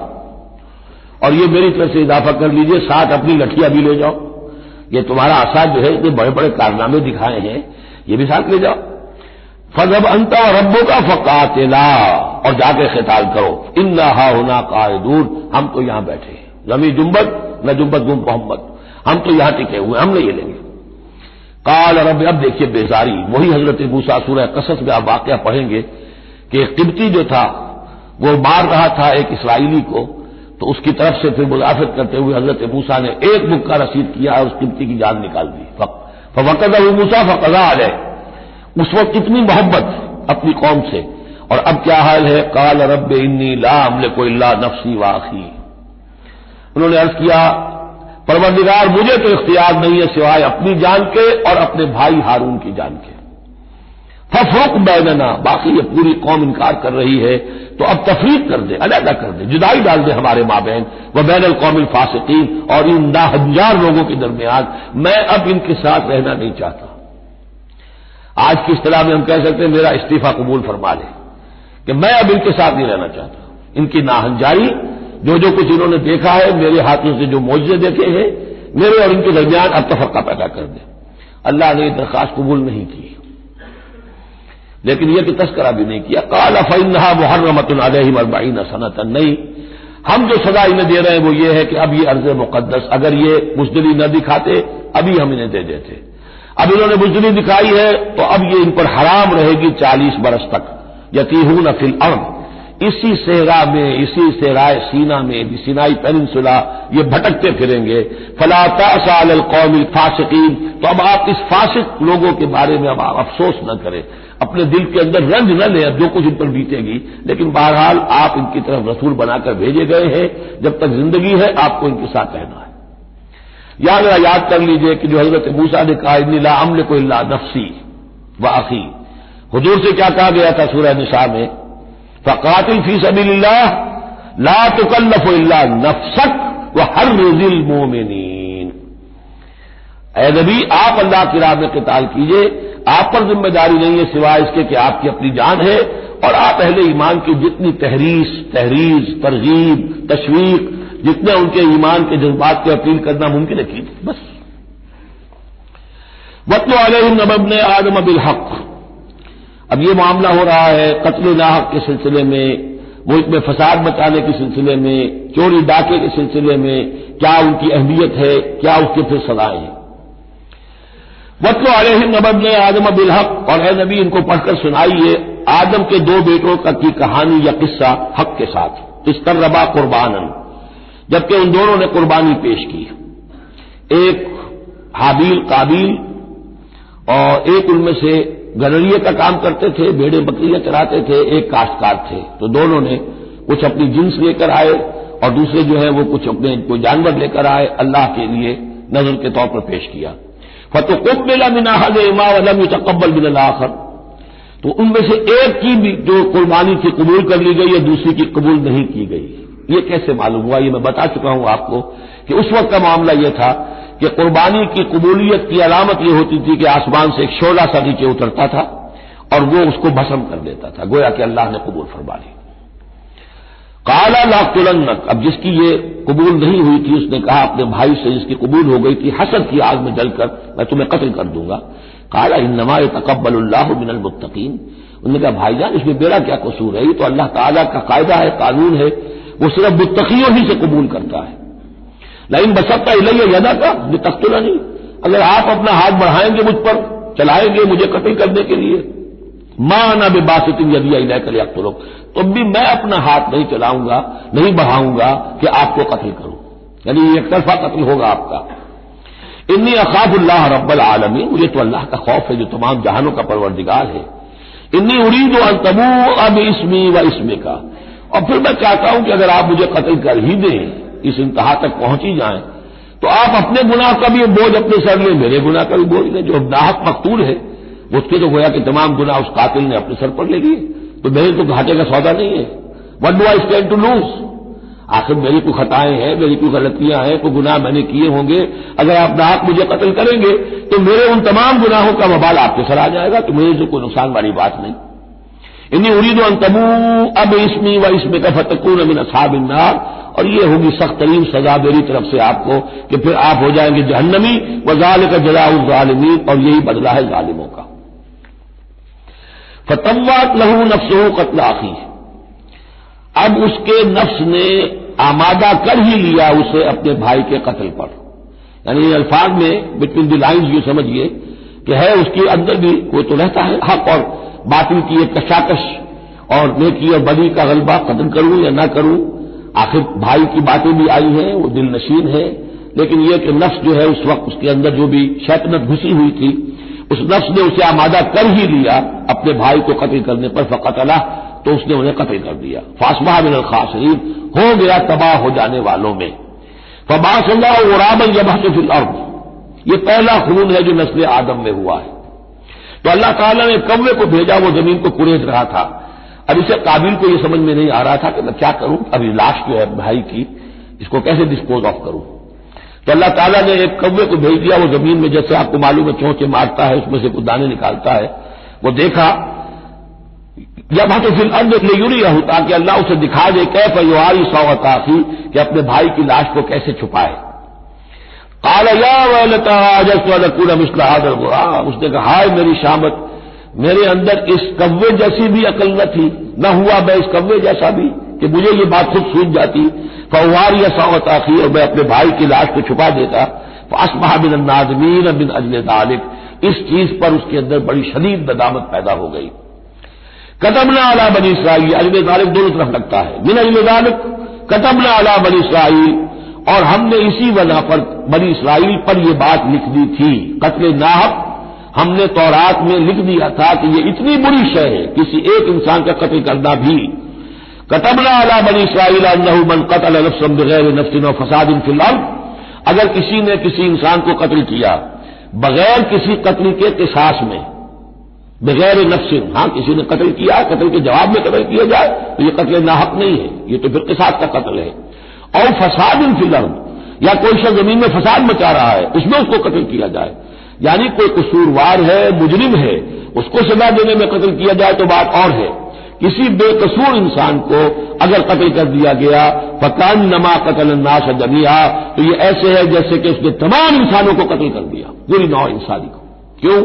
اور یہ میری طرف سے اضافہ کر لیجئے، ساتھ اپنی لٹھیاں بھی لے جاؤ، یہ تمہارا عصا جو ہے اتنے بڑے بڑے کارنامے دکھائے ہیں، یہ بھی ساتھ لے جاؤ۔ فاذهب انت وربک فقاتلا، اور جا کے قتال کرو، انا ہاہنا قاعدون، ہم تو یہاں بیٹھے ہیں۔ نہ جنبت نہ جنبت گم محمد، ہم تو یہاں ٹکے ہوئے، ہم نہیں لیں گے۔ قال رب، اب دیکھیے بیزاری، وہی حضرت موسیٰ سورہ قصص میں آپ واقعہ پڑھیں گے کہ ایک قبطی جو تھا وہ مار رہا تھا ایک اسرائیلی کو، تو اس کی طرف سے پھر مدافعت کرتے ہوئے حضرت موسیٰ نے ایک مکہ رسید کیا اور اس قبطی کی جان نکال دی۔ فوقذہ موسیٰ فقضى علیہ، اس وقت کتنی محبت اپنی قوم سے، اور اب کیا حال ہے؟ قال رب انی لا املک الا نفسی واخی، انہوں نے عرض کیا پروردگار مجھے تو اختیار نہیں ہے سوائے اپنی جان کے اور اپنے بھائی ہارون کی جان کے۔ ففرق بیننا، باقی یہ پوری قوم انکار کر رہی ہے تو اب تفریق کر دے، علیحدہ کر دے، جدائی ڈال دے ہمارے مابین، وبین القوم الفاسقین، اور ان ناہنجار لوگوں کے درمیان، میں اب ان کے ساتھ رہنا نہیں چاہتا۔ آج کی اصطلاح میں ہم کہہ سکتے ہیں میرا استعفیٰ قبول فرما لے، کہ میں اب ان کے ساتھ نہیں رہنا چاہتا، ان کی ناہنجاری، جو کچھ انہوں نے دیکھا ہے، میرے ہاتھوں سے جو معجزے دیکھے ہیں، میرے اور ان کے درمیان اب تفرقہ پیدا کر دے۔ اللہ نے یہ درخواست قبول نہیں کی، لیکن یہ کہ تذکرہ بھی نہیں کیا۔ قال فإنها محرمۃ علیہم 40 سنۃ، نہیں، ہم جو سزا انہیں دے رہے ہیں وہ یہ ہے کہ اب یہ ارض مقدس، اگر یہ بزدلی نہ دکھاتے ابھی ہم انہیں دے دیتے، اب انہوں نے بزدلی دکھائی ہے تو اب یہ ان پر حرام رہے گی 40 برس تک، یتیہون فی الارض، اسی صحرا میں، اسی صحرائے سینا میں، سینائی پیننسولا، یہ بھٹکتے پھریں گے۔ فلا تأس علی القوم الفاسقین، تو اب آپ اس فاسق لوگوں کے بارے میں اب آپ افسوس نہ کریں، اپنے دل کے اندر رنج نہ لیں، اب جو کچھ ان پر بیتے گی، لیکن بہرحال آپ ان کی طرف رسول بنا کر بھیجے گئے ہیں، جب تک زندگی ہے آپ کو ان کے ساتھ رہنا ہے۔ یاد کر لیجئے کہ جو حضرت موسیٰ نے کہا انی لا املک الا نفسی واخی، حضور سے کیا کہا گیا تھا سورہ نساء میں؟ فقاتل فی سبیل اللہ لا تکلف الا نفسک وحرض المؤمنین، اے نبی آپ اللہ کی راہ میں قتال کیجئے، آپ پر ذمہ داری نہیں ہے سوائے اس کے کہ آپ کی اپنی جان ہے، اور آپ اہل ایمان کی جتنی تحریض، ترغیب، تشویق، جتنے ان کے ایمان کے جذبات کی اپیل کرنا ممکن ہے کیجیے بس۔ وَاتْلُ عَلَيْهِمْ نَبَأَ ابْنَيْ آدَمَ بِالْحَقِّ، اب یہ معاملہ ہو رہا ہے قتل ناحق کے سلسلے میں، ملک میں فساد مچانے کے سلسلے میں، چوری ڈاکے کے سلسلے میں، کیا ان کی اہمیت ہے، کیا اس کے پھر سزائیں ہیں۔ وَاتْلُ عَلَيْهِمْ نَبَأَ ابْنَيْ آدَمَ بِالْحَقِّ، اور اے نبی ان کو پڑھ کر سنائیے آدم کے 2 بیٹوں کی کہانی یا قصہ حق کے ساتھ، اسْتَرَّبَا قُرْبَانًا، جبکہ ان دونوں نے قربانی پیش کی، ایک حابیل قابیل، اور ایک ان میں سے گنریے کا کام کرتے تھے، بھیڑیں بکریاں چراتے تھے، ایک کاشتکار تھے، تو دونوں نے کچھ اپنی جنس لے کر آئے اور دوسرے جو ہے وہ کچھ اپنے کوئی جانور لے کر آئے، اللہ کے لیے نذر کے طور پر پیش کیا۔ فَتُقُبِّلَ مِنْ أَحَدِهِمَا وَلَمْ يُتَقَبَّلْ مِنَ الْآخَرِ، تو ان میں سے ایک کی بھی جو قربانی تھی قبول کر لی گئی ہے، دوسری کی قبول نہیں کی گئی۔ یہ کیسے معلوم ہوا؟ یہ میں بتا چکا ہوں آپ کو کہ اس وقت کا معاملہ یہ تھا کہ قربانی کی قبولیت کی علامت یہ ہوتی تھی کہ آسمان سے ایک شعلہ سا نیچے اترتا تھا اور وہ اس کو بھسم کر دیتا تھا، گویا کہ اللہ نے قبول فرما لی۔ قال لأقتلنک، اب جس کی یہ قبول نہیں ہوئی تھی اس نے کہا اپنے بھائی سے جس کی قبول ہو گئی تھی، حسد کی آگ میں جل کر میں تمہیں قتل کر دوں گا۔ قال انما يتقبل الله من المتقین، انہوں نے کہا بھائی جان اس میں میرا کیا قصور ہے، یہ تو اللہ تعالیٰ کا قاعدہ ہے، قانون ہے، وہ صرف متقیوں ہی سے قبول کرتا ہے۔ لیکن بسطت الی یدک لتقتلنی، اگر آپ اپنا ہاتھ بڑھائیں گے مجھ پر، چلائیں گے مجھے قتل کرنے کے لیے، ما انا بباسط یدی الیک لیقتلک، تو بھی میں اپنا ہاتھ نہیں چلاؤں گا، نہیں بڑھاؤں گا کہ آپ کو قتل کروں، یعنی ایک طرفہ قتل ہوگا آپ کا۔ انی اخاف اللہ رب العالمین، مجھے تو اللہ کا خوف ہے جو تمام جہانوں کا پروردگار ہے۔ انی ارید ان تبوء باسمی واسمک، اور پھر میں چاہتا ہوں کہ اگر آپ مجھے قتل کر ہی دیں، اس انتہا تک پہنچ ہی جائیں، تو آپ اپنے گناہ کا بھی بوجھ اپنے سر لیں، میرے گناہ کا بھی بوجھ لیں، جو ناحق مقتول ہے اس کے تو گویا کہ تمام گناہ اس قاتل نے اپنے سر پر لے لیے، تو میرے تو گھاٹے کا سودا نہیں ہے۔ What do I stand to lose, آخر میری کوئی خطائیں ہیں، میری کوئی غلطیاں ہیں، کوئی گناہ میں نے کیے ہوں گے، اگر آپ ناحق مجھے قتل کریں گے تو میرے ان تمام گناہوں کا وبال آپ کے سر آ جائے گا، تو میرے سے کوئی نقصان والی بات نہیں۔ انی ارید ان تبوء باسمی واسمک فتکون من اصحاب النار، اور یہ ہوگی سخت ترین سزا میری طرف سے آپ کو کہ پھر آپ ہو جائیں گے جہنمی، وذالک جزاء الظالمین، اور یہی بدلہ ہے ظالموں کا۔ فطوعت له نفسه قتل اخیہ، اب اس کے نفس نے آمادہ کر ہی لیا اسے اپنے بھائی کے قتل پر. یعنی ان الفاظ میں بٹوین دی لائنز یہ سمجھیے کہ ہے اس کے اندر بھی کوئی تو رہتا ہے حق اور باطل کی ایک کشاکش اور نیکی اور بدی کا غلبہ، قتل کروں یا نہ کروں. آخر بھائی کی باتیں بھی آئی ہیں، وہ دل نشین ہے، لیکن یہ کہ نفس جو ہے اس وقت اس کے اندر جو بھی شیطنت گھسی ہوئی تھی اس نفس نے اسے آمادہ کر ہی لیا اپنے بھائی کو قتل کرنے پر. فقتلہ، تو اس نے انہیں قتل کر دیا. فاصبح من الخاسرین، ہو گیا تباہ ہو جانے والوں میں. فبعث اللہ غرابا یبحث فی الارض، یہ پہلا خون ہے جو نسل آدم میں ہوا ہے. تو اللہ تعالیٰ نے کوے کو بھیجا، وہ زمین کو کرید رہا تھا. اب اسے قابل کو یہ سمجھ میں نہیں آ رہا تھا کہ میں کیا کروں، ابھی لاش جو ہے بھائی کی اس کو کیسے ڈسپوز آف کروں. تو اللہ تعالیٰ نے ایک کوے کو بھیج دیا. وہ زمین میں جیسے آپ کو معلوم ہے چونچے مارتا ہے، اس میں سے کچھ دانے نکالتا ہے. وہ دیکھا جب ہاتھوں فی الارض لیریہ، تاکہ اللہ اسے دکھا دے کیف یواری سوءۃ اخی، کہ اپنے بھائی کی لاش کو کیسے چھپائے. قال یا ویلتى عجزت ان اكون مثل هذا الغراب، اس نے کہا ہائے میری شامت، میرے اندر اس کوے جیسی بھی عقل نہ تھی، نہ ہوا میں اس کوے جیسا بھی کہ مجھے یہ بات خود سوچ جاتی. فواری سوءۃ اخی، اور میں اپنے بھائی کی لاش کو چھپا دیتا. فاصبح من النادمین من اجل ذلك، اس چیز پر اس کے اندر بڑی شدید ندامت پیدا ہو گئی. كتبنا علی بنی اسرائیل، اجل ذلك دونوں طرف لگتا ہے. من اجل ذلك كتبنا علی بنی اسرائیل، اور ہم نے اسی وجہ پر بنی اسرائیل پر یہ بات لکھ دی تھی. قتل ناحق ہم نے تورات میں لکھ دیا تھا کہ یہ اتنی بری شے ہے کسی ایک انسان کا قتل کرنا بھی. كتبنا علی بنی اسرائیل انه من قتل نفسا بغیر نفس و فساد فی الارض، اگر کسی نے کسی انسان کو قتل کیا بغیر کسی قتل کے قصاص میں، بغیر نفس، ہاں کسی نے قتل کیا، قتل کے جواب میں قتل کیا جائے تو یہ قتل ناحق نہیں ہے، یہ تو پھر قصاص کا قتل ہے. اور فساد فی الارض، یا کوئی شخص زمین میں فساد مچا رہا ہے اس میں اس کو قتل کیا جائے، یعنی کوئی قصوروار ہے، مجرم ہے، اس کو سزا دینے میں قتل کیا جائے تو بات اور ہے. کسی بے قصور انسان کو اگر قتل کر دیا گیا فکانما قتل الناس جميعا، تو یہ ایسے ہے جیسے کہ اس نے تمام انسانوں کو قتل کر دیا، پوری نوع انسانی کو. کیوں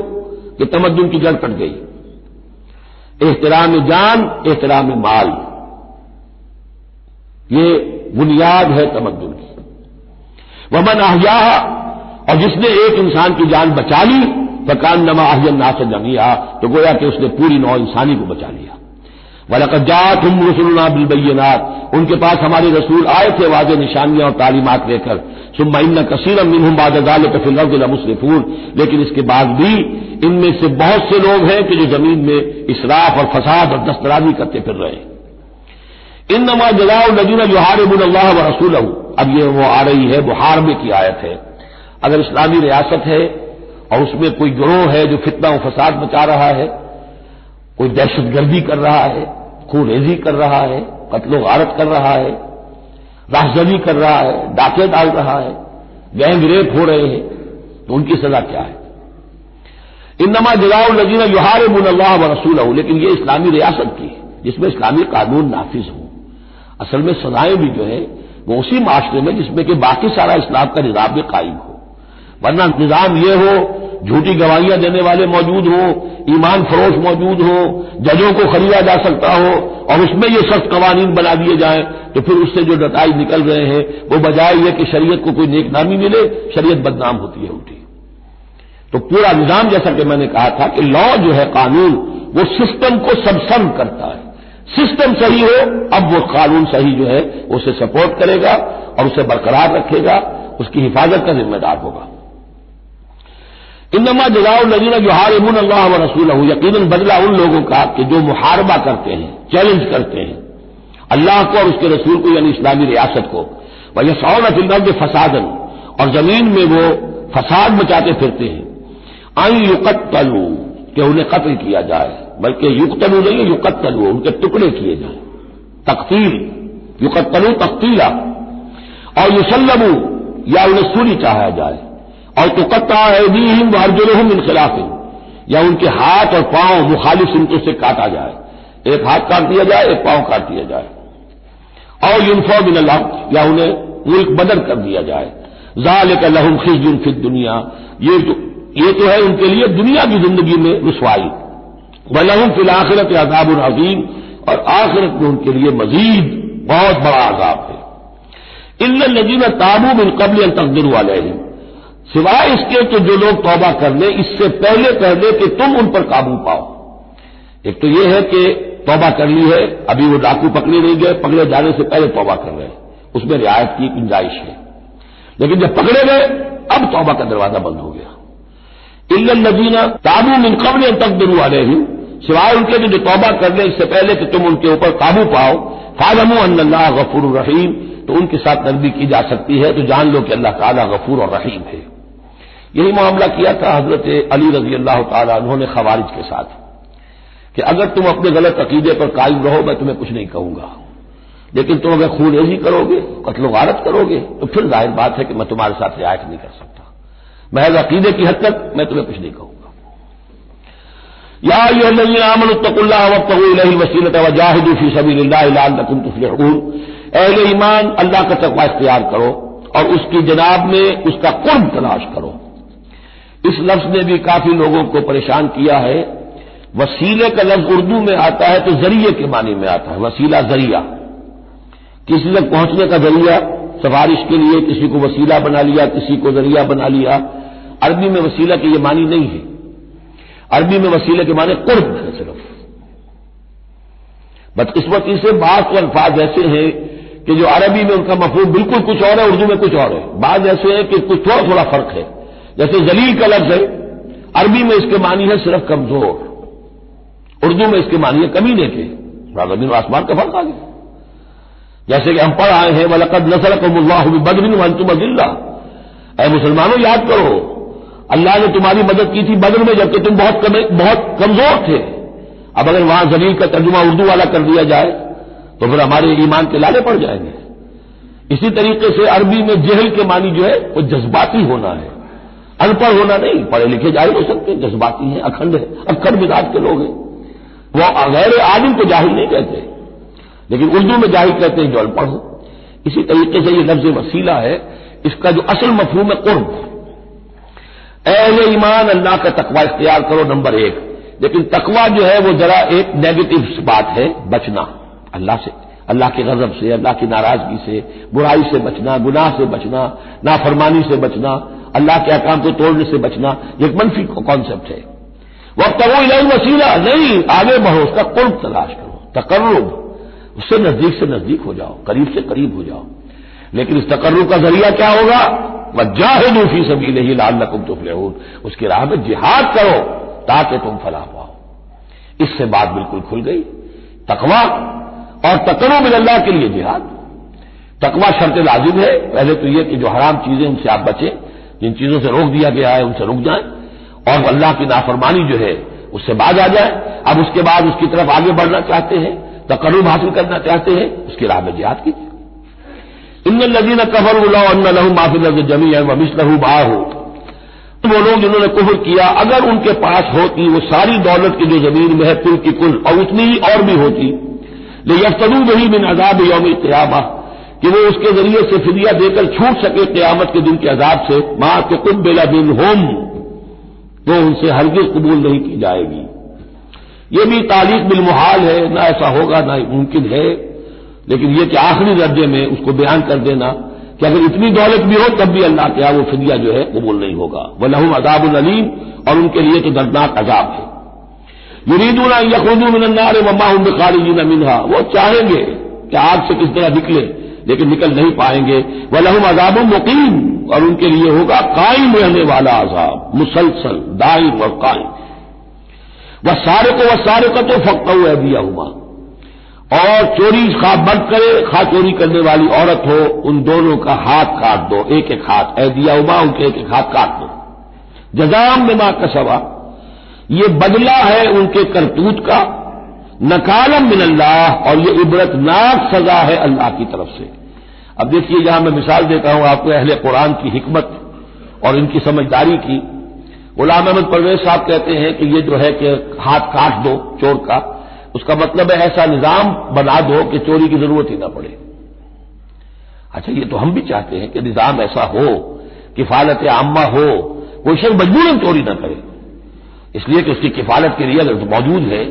کہ تمدن کی جڑ کٹ گئی. احترام جان، احترام مال، یہ بنیاد ہے تمدن کی. ومن احیاها، اور جس نے ایک انسان کی جان بچا لی فکانما احیا الناس جميعا، تو گویا کہ اس نے پوری نوع انسانی کو بچا لیا. وَلَقَدْ جَاءَتْهُمْ رُسُلُنَا بِالْبَيِّنَاتِ، ان کے پاس ہمارے رسول آئے تھے واضح نشانیاں اور تعلیمات لے کر. ثُمَّ إِنَّ كَثِيرًا مِّنْهُمْ بَعْدَ ذَلِكَ فِي الْأَرْضِ لَمُسْرِفُونَ، لیکن اس کے بعد بھی ان میں سے بہت سے لوگ ہیں کہ جو زمین میں اسراف اور فساد اور دسترازی کرتے پھر رہے ہیں. انما جزاء الذین یحاربون اللہ ورسولہ، اب یہ وہ آ رہی ہے محاربے کی آیت ہے. اگر اسلامی ریاست ہے اور اس میں کوئی گروہ ہے جو فتنہ و فساد مچا رہا ہے، کوئی دہشت گردی کر رہا ہے، خون ریزی کر رہا ہے، قتل و غارت کر رہا ہے، راہزنی کر رہا ہے، ڈاکے ڈال رہا ہے، گینگ ریپ ہو رہے ہیں، تو ان کی سزا کیا ہے؟ انما جزاء الذین یحاربون اللہ ورسولہ، لیکن یہ اسلامی ریاست کی ہے جس میں اسلامی قانون نافذ ہو. اصل میں سزائیں بھی جو ہے وہ اسی معاشرے میں جس میں کہ باقی سارا اسلام کا نظام بھی قائم ہو. ورنہ نظام یہ ہو جھوٹی گواہیاں دینے والے موجود ہوں، ایمان فروش موجود ہوں، ججوں کو خریدا جا سکتا ہو اور اس میں یہ سخت قوانین بنا دیے جائیں، تو پھر اس سے جو نتائج نکل رہے ہیں وہ بجائے یہ کہ شریعت کو کوئی نیک نامی ملے، شریعت بدنام ہوتی ہے الٹی. تو پورا نظام جیسا کہ میں نے کہا تھا کہ لا جو ہے قانون وہ سسٹم کو سبسرو کرتا ہے. سسٹم صحیح ہو اب وہ قانون صحیح جو ہے اسے سپورٹ کرے گا اور اسے برقرار رکھے گا، اس کی حفاظت کا ذمہ دار ہوگا. انما جزاء الذین یحاربون اللہ ورسولہ، یقیناً بدلہ ان لوگوں کا کہ جو محاربہ کرتے ہیں، چیلنج کرتے ہیں اللہ کو اور اس کے رسول کو، یعنی اسلامی ریاست کو. ویسعون فی الارض فسادا، اور زمین میں وہ فساد مچاتے پھرتے ہیں. ان یقتلوا، کہ انہیں قتل کیا جائے، بلکہ یقتلوا نہیں یقتلوا، ان کے ٹکڑے کیے جائیں، تقتیل، یقتلوا تقتیلا. اور یسلبوا، یا انہیں سولی چاہا جائے. اور تقطع ایدیہم وارجلہم من خلاف، یا ان کے ہاتھ اور پاؤں مخالف سمتوں سے کاٹا جائے، ایک ہاتھ کاٹ دیا جائے، ایک پاؤں کاٹ دیا جائے. اور ینفوا من الارض، یا انہیں ملک بدر کر دیا جائے. ذالک لہم خزی فی الدنیا، یہ تو ہے ان کے لیے دنیا کی زندگی میں رسوائی. وَلَهُمْ فِي الْآخِرَةِ عَذَابٌ عَظِيمٌ، اور آخرت میں ان کے لیے مزید بہت بڑا عذاب ہے. الا الذین تابوا من قبل ان تقدروا علیہم، سوائے اس کے تو جو لوگ توبہ کر لیں اس سے پہلے کہ تم ان پر قابو پاؤ۔ ایک تو یہ ہے کہ توبہ کر لی ہے، ابھی وہ ڈاکو پکڑے نہیں گئے، پکڑے جانے سے پہلے توبہ کر رہے ہیں، اس میں رعایت کی گنجائش ہے، لیکن جب پکڑے گئے اب توبہ کا دروازہ بند ہو گیا۔ الا الذین تابوا من قبل ان تقدروا علیہم، سوائے ان کے جو توبہ کر لیں اس سے پہلے کہ تم ان کے اوپر قابو پاؤ، فاعلموا ان اللہ غفور رحیم، تو ان کے ساتھ نرمی کی جا سکتی ہے، تو جان لو کہ اللہ تعالیٰ غفور اور رحیم ہے۔ یہی معاملہ کیا تھا حضرت علی رضی اللہ تعالیٰ عنہ نے خوارج کے ساتھ کہ اگر تم اپنے غلط عقیدے پر قائم رہو میں تمہیں کچھ نہیں کہوں گا، لیکن تم اگر خون ریزی کرو گے، قتل و غارت کرو گے، تو پھر ظاہر بات ہے کہ میں تمہارے ساتھ رعایت نہیں کر سکتا، محض عقیدے کی حد تک میں تمہیں کچھ نہیں کہوں گا۔ یا ایھا الذین آمنوا اتقوا اللہ وابتغوا الیہ الوسیلۃ وجاہدوا فی سبیل اللہ لعلکم تفلحون، اہل ایمان اللہ کا تقوی اختیار کرو اور اس کی جناب میں اس کا قرب تلاش کرو۔ اس لفظ نے بھی کافی لوگوں کو پریشان کیا ہے۔ وسیلے کا لفظ اردو میں آتا ہے تو ذریعے کے معنی میں آتا ہے، وسیلہ ذریعہ، کسی تک پہنچنے کا ذریعہ، سفارش کے لیے کسی کو وسیلہ بنا لیا، کسی کو ذریعہ بنا لیا۔ عربی میں وسیلہ کے یہ معنی نہیں ہے، عربی میں وسیلے کے معنی قرب ہے صرف۔ بدقسمتی سے بعض تو الفاظ ایسے ہیں کہ جو عربی میں ان کا مفہوم بالکل کچھ اور ہے، اردو میں کچھ اور ہے، بعض ایسے ہیں کہ کچھ تھوڑا فرق ہے، جیسے ذلیل کا لفظ ہے، عربی میں اس کے معنی ہے صرف کمزور، اردو میں اس کے معنی ہے کمینے کے، زمین و آسمان کا فرق آ گیا۔ جیسے کہ ہم پڑھ آئے ہیں وَلَقَدْ نَصَرَكُمُ اللَّهُ بِبَدْرٍ وَأَنْتُمْ أَذِلَّةٌ، اے مسلمانوں یاد کرو اللہ نے تمہاری مدد کی تھی بدر میں جبکہ تم بہت کمزور تھے۔ اب اگر وہاں ذلیل کا ترجمہ اردو والا کر دیا جائے تو پھر ہمارے ایمان کے لالے پڑ جائیں گے۔ اسی طریقے سے عربی میں جہل کے معنی جو ہے وہ جذباتی ہونا ہے، ان پڑھ ہونا نہیں، پڑھے لکھے جاہل ہو سکتے ہیں، جذباتی ہیں، اکھڑ مزاج کے لوگ ہیں، وہ غیر عالم کو جاہل نہیں کہتے، لیکن اردو میں جاہل کہتے ہیں جو ان پڑھ ہو۔ اسی طریقے سے یہ لفظ وسیلہ ہے، اس کا جو اصل مفہوم ہے قرب۔ اہل ایمان اللہ کا تقوی اختیار کرو نمبر 1، لیکن تقوی جو ہے وہ ذرا ایک نیگیٹو بات ہے، بچنا اللہ سے، اللہ کے غضب سے، اللہ کی ناراضگی سے، برائی سے بچنا، گناہ سے بچنا، نافرمانی سے بچنا، اللہ کے احکام کو توڑنے سے بچنا، یہ ایک منفی کانسیپٹ ہے۔ وابتغوا الیہ الوسیلہ، نہیں، آگے بڑھو، اس کا قرب تلاش کرو، تقرب، اس سے نزدیک ہو جاؤ، قریب سے قریب ہو جاؤ، لیکن اس تقرب کا ذریعہ کیا ہوگا؟ وجاہدوا فی سبیلہ لعلکم تفلحون، اس کی راہ میں جہاد کرو تاکہ تم فلاح پاؤ۔ اس سے بات بالکل کھل گئی، تقوی اور تقرب اللہ کے لیے جہاد۔ تقوی شرط لازم ہے، پہلے تو یہ کہ جو حرام چیزیں ان سے آپ بچیں، جن چیزوں سے روک دیا گیا ہے ان سے رک جائیں، اور اللہ کی نافرمانی جو ہے اس سے باز آ جائے۔ اب اس کے بعد اس کی طرف آگے بڑھنا چاہتے ہیں، تقرب حاصل کرنا چاہتے ہیں، اس کی راہ میں جہاد کیجیے۔ ان الذین کفروا لو ان لهم ما فی الارض جميعا ومثله معه، وہ لوگ جنہوں نے کفر کیا اگر ان کے پاس ہوتی وہ ساری دولت کی جو زمین میں ہے کل کی کل اور اتنی ہی اور بھی ہوتی، لیفتدوا به من عذاب یوم القیامہ، کہ وہ اس کے ذریعے سے فدیہ دے کر چھوٹ سکے قیامت کے دن کے عذاب سے، ما تقبل منہم، تو ان سے ہرگز قبول نہیں کی جائے گی۔ یہ بھی تعلیق بالمحال ہے، نہ ایسا ہوگا نہ ممکن ہے، لیکن یہ کہ آخری درجے میں اس کو بیان کر دینا کہ اگر اتنی دولت بھی ہو تب بھی اللہ کے یہاں وہ فدیہ جو ہے قبول نہیں ہوگا۔ وَلَهُمْ عَذَابٌ أَلِيمٌ، اور ان کے لیے تو دردناک عذاب ہے۔ يُرِيدُونَ أَن يَخْرُجُوا مِنَ النَّارِ وَمَا هُمْ بِخَارِجِينَ مِنْهَا، وہ چاہیں گے کہ آگ سے کس طرح نکلے لیکن نکل نہیں پائیں گے۔ وَلَهُمْ عَذَابٌ مُقِيمٌ، اور ان کے لیے ہوگا قائم رہنے والا عذاب، مسلسل دائم اور قائم۔ وَالسَّارِقُ وَالسَّارِقَةُ فَاقْطَعُوا أَيْدِيَهُمَا، اور چوری خواہ مرد کرے خواہ چوری کرنے والی عورت ہو، ان دونوں کا ہاتھ کاٹ دو، ایک ایک ہاتھ، ایدیہما، ان کے ایک ایک ہاتھ کاٹ دو۔ جزاء بما کسبا، یہ بدلہ ہے ان کے کرتوت کا، نکالا من اللہ، اور یہ عبرتناک سزا ہے اللہ کی طرف سے۔ اب دیکھیے یہاں میں مثال دیتا ہوں آپ کو اہل قرآن کی حکمت اور ان کی سمجھداری کی۔ غلام احمد پرویز صاحب کہتے ہیں کہ یہ جو ہے کہ ہاتھ کاٹ دو چور کا، اس کا مطلب ہے ایسا نظام بنا دو کہ چوری کی ضرورت ہی نہ پڑے۔ اچھا یہ تو ہم بھی چاہتے ہیں کہ نظام ایسا ہو، کفالت عامہ ہو، کوئی شخص مجبوراً چوری نہ کرے، اس لیے کہ اس کی کفالت کے لیے اگر موجود ہے،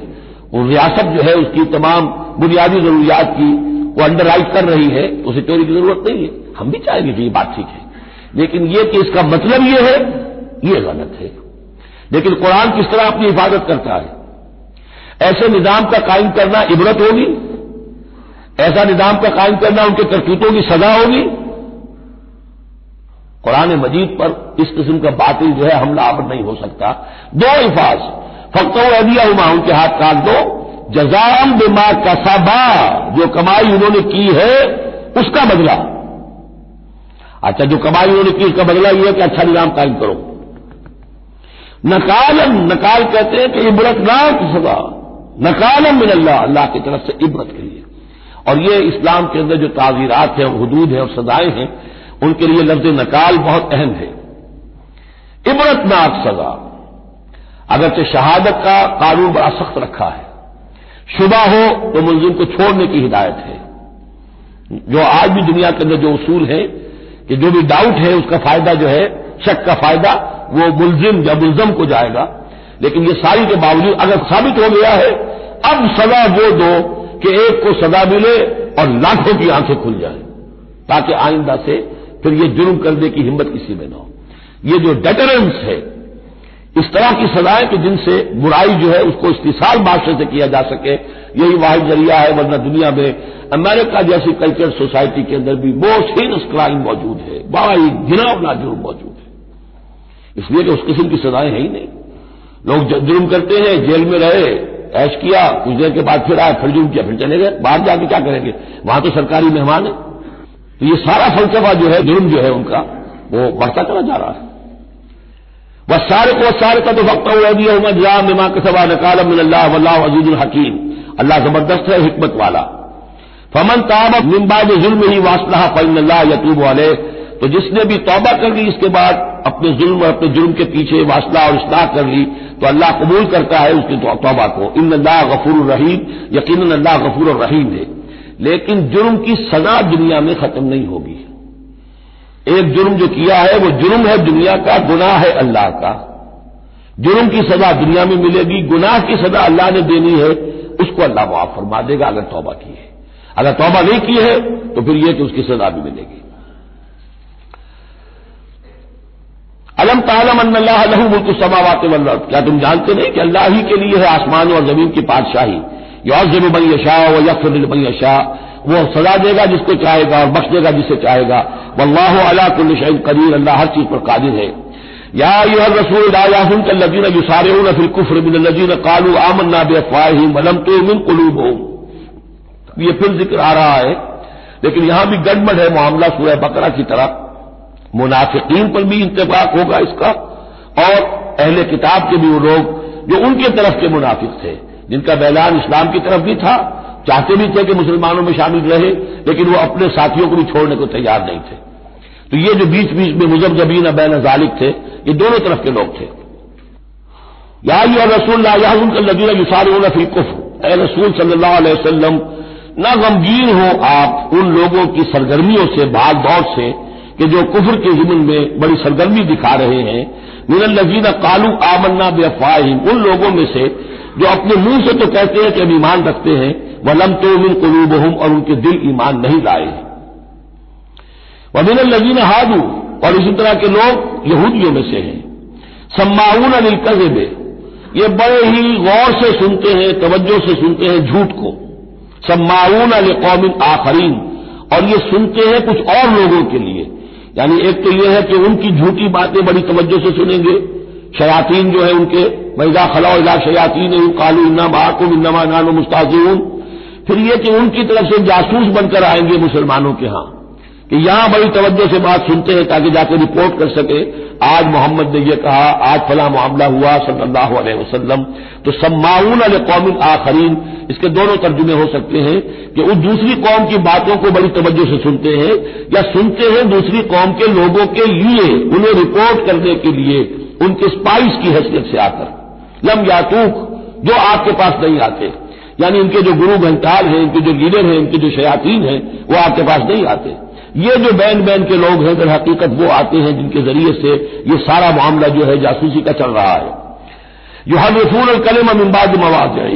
وہ ریاست جو ہے اس کی تمام بنیادی ضروریات کی وہ انڈر رائٹ کر رہی ہے، تو اسے چوری کی ضرورت نہیں ہے۔ ہم بھی چاہیں گے کہ یہ بات ٹھیک ہے، لیکن یہ کہ اس کا مطلب یہ ہے، یہ غلط ہے۔ لیکن قرآن کس طرح اپنی حفاظت کرتا ہے؟ ایسے نظام کا قائم کرنا عبرت ہوگی، ایسا نظام کا قائم کرنا ان کے کرتوتوں کی سزا ہوگی۔ قرآن مجید پر اس قسم کا باطل جو ہے حملہ آور نہیں ہو سکتا۔ دو الفاظ، فَقْطَعُوا أَيْدِيَهُمَا، ان کے ہاتھ کاٹ دو، جزاء بما کسبا، جو کمائی انہوں نے کی ہے اس کا بدلہ۔ اچھا، جو کمائی انہوں نے کی اس کا بدلہ یہ ہے کہ اچھا نظام قائم کرو۔ نکالن، نکال کہتے ہیں کہ عبرتناک سزا، نکالن من اللہ، اللہ کی طرف سے عبرت کے لیے۔ اور یہ اسلام کے اندر جو تعزیرات ہیں، حدود ہیں اور سزائیں ہیں، ان کے لیے لفظ نکال بہت اہم ہے۔ عبرتناک سزا، اگرچہ شہادت کا قانون بڑا سخت رکھا ہے، شبہ ہو تو ملزم کو چھوڑنے کی ہدایت ہے۔ جو آج بھی دنیا کے اندر جو اصول ہے کہ جو بھی ڈاؤٹ ہے اس کا فائدہ جو ہے، شک کا فائدہ وہ ملزم یا ملزم کو جائے گا، لیکن یہ ساری کے باوجود اگر ثابت ہو گیا ہے، اب سزا وہ دو کہ ایک کو سزا ملے اور لاکھوں کی آنکھیں کھل جائیں، تاکہ آئندہ سے پھر یہ جرم کرنے کی ہمت کسی میں نہ ہو۔ یہ جو ڈیٹرنس ہے، اس طرح کی سزائیں کہ جن سے برائی جو ہے اس کو استحصال معاشرے سے کیا جا سکے، یہی واحد ذریعہ ہے، ورنہ دنیا میں امریکہ جیسی کلچر سوسائٹی کے اندر بھی بہت ہینس کرائم موجود ہے، بڑا ہی گھناؤنا جرم موجود ہے، اس لیے کہ اس قسم کی سزائیں ہیں ہی نہیں۔ لوگ جرم کرتے ہیں، جیل میں رہے، عیش کیا، کچھ دیر کے بعد پھر آئے، پھر جرم کیا، پھر چلے گئے، باہر جا کے کیا کریں گے، وہاں تو سرکاری مہمان ہے۔ تو یہ سارا فلسفہ جو ہے جرم جو ہے ان کا وہ بڑھتا چلا جا رہا ہے۔ وَالسَّارِقُ وَالسَّارِقَةُ فَاقْطَعُوا أَيْدِيَهُمَا جَزَاءً بِمَا كَسَبَا نَكَالًا مِّنَ اللَّهِ وَاللَّهُ عَزِيزٌ حَكِيمٌ، اللہ زبردست ہے، حکمت والا۔ فَمَن تَابَ مِن بَعْدِ ظُلْمِهِ وَأَصْلَحَ فَإِنَّ اللَّهَ يَتُوبُ عَلَيْهِ، تو جس نے بھی توبہ کر لی اس کے بعد اپنے ظلم اور اپنے جرم کے پیچھے واصلہ اور اصلاح کر لی تو اللہ قبول کرتا ہے اس کی توبہ کو۔ ان اللہ غفور الرحیم، یقیناً اللہ غفور الرحیم ہے۔ لیکن جرم کی سزا دنیا میں ختم نہیں ہوگی۔ ایک جرم جو کیا ہے وہ جرم ہے دنیا کا، گناہ ہے اللہ کا۔ جرم کی سزا دنیا میں ملے گی، گناہ کی سزا اللہ نے دینی ہے، اس کو اللہ معاف فرما دے گا اگر توبہ کی ہے۔ اگر توبہ نہیں کی ہے تو پھر یہ کہ اس کی سزا بھی ملے گی۔ الم تعلم ان اللہ لہ ملک السماوات والارض، کیا تم جانتے نہیں کہ اللہ ہی کے لیے ہے آسمانوں اور زمین کی بادشاہی۔ یعذب من یشاء ویغفر لمن یشاء، وہ سزا دے گا جس کو چاہے گا اور بخش دے گا جسے چاہے گا۔ واللہ علی کل شیء قدیر، اللہ ہر چیز پر قادر ہے۔ یا ایھا الرسول لا یحزنک الذین یسارعون فی الکفر من الذین قالوا آمنا بافواہہم ولم تؤمن قلوبہم، یہ پھر ذکر آ رہا ہے، لیکن یہاں بھی گڑبڑ ہے معاملہ سورہ بقرہ کی طرح۔ منافقین پر بھی انطباق ہوگا اس کا، اور اہل کتاب کے بھی وہ لوگ جو ان کے طرف کے منافق تھے، جن کا اعلان اسلام کی طرف بھی تھا، چاہتے بھی تھے کہ مسلمانوں میں شامل رہے، لیکن وہ اپنے ساتھیوں کو بھی چھوڑنے کو تیار نہیں تھے۔ تو یہ جو بیچ بیچ میں مذبذبین بین ذالک تھے، یہ دونوں طرف کے لوگ تھے۔ یا ایھا الرسول لا یحزنک الذین یسارعون فی الکفر، اے رسول صلی اللہ علیہ وسلم نہ غمگین ہو آپ ان لوگوں کی سرگرمیوں سے، بھاگ دوڑ سے کہ جو کفر کے ضمن میں بڑی سرگرمی دکھا رہے ہیں۔ من الذین قالوا آمنا بافواہہم، ان لوگوں میں سے جو اپنے منہ سے تو کہتے ہیں کہ ہم ایمان رکھتے ہیں، ولم تؤمن قلوبہم، اور ان کے دل ایمان نہیں لائے ہیں۔ ومن الذین ہادوا، اور اسی طرح کے لوگ یہودیوں میں سے ہیں، سماعون للکذب، یہ بڑے ہی غور سے سنتے ہیں، توجہ سے سنتے ہیں جھوٹ کو۔ سماعون لقوم آخرین، اور یہ سنتے ہیں کچھ اور لوگوں کے لیے، یعنی ایک تو یہ ہے کہ ان کی جھوٹی باتیں بڑی توجہ سے سنیں گے، شیاطین جو ہے ان کے وَإِذَا خَلَوْا إِلَىٰ شَيَاطِينِهِمْ قَالُوا إِنَّا مَعَكُمْ إِنَّمَا نَحْنُ مُسْتَهْزِئُونَ، پھر یہ کہ ان کی طرف سے جاسوس بن کر آئیں گے مسلمانوں کے ہاں کہ یہاں بڑی توجہ سے بات سنتے ہیں تاکہ جا کے رپورٹ کر سکے، آج محمد نے یہ کہا، آج فلاں معاملہ ہوا صلی اللہ علیہ وسلم۔ تو سماعون لقوم آخرین، اس کے دونوں ترجمے ہو سکتے ہیں کہ اس دوسری قوم کی باتوں کو بڑی توجہ سے سنتے ہیں، یا سنتے ہیں دوسری قوم کے لوگوں کے لیے، انہیں رپورٹ کرنے کے لیے، ان کے اسپائس کی حیثیت سے آ کر۔ لم یاتوک، جو آپ کے پاس نہیں آتے، یعنی ان کے جو گرو گھنٹال ہیں، ان کے جو لیڈر ہیں، ان کے جو شیاطین ہیں، وہ آپ کے پاس نہیں آتے۔ یہ جو بین بین کے لوگ ہیں در حقیقت وہ آتے ہیں جن کے ذریعے سے یہ سارا معاملہ جو ہے جاسوسی کا چل رہا ہے۔ یحرفون الکلم من بعد مواضعہ،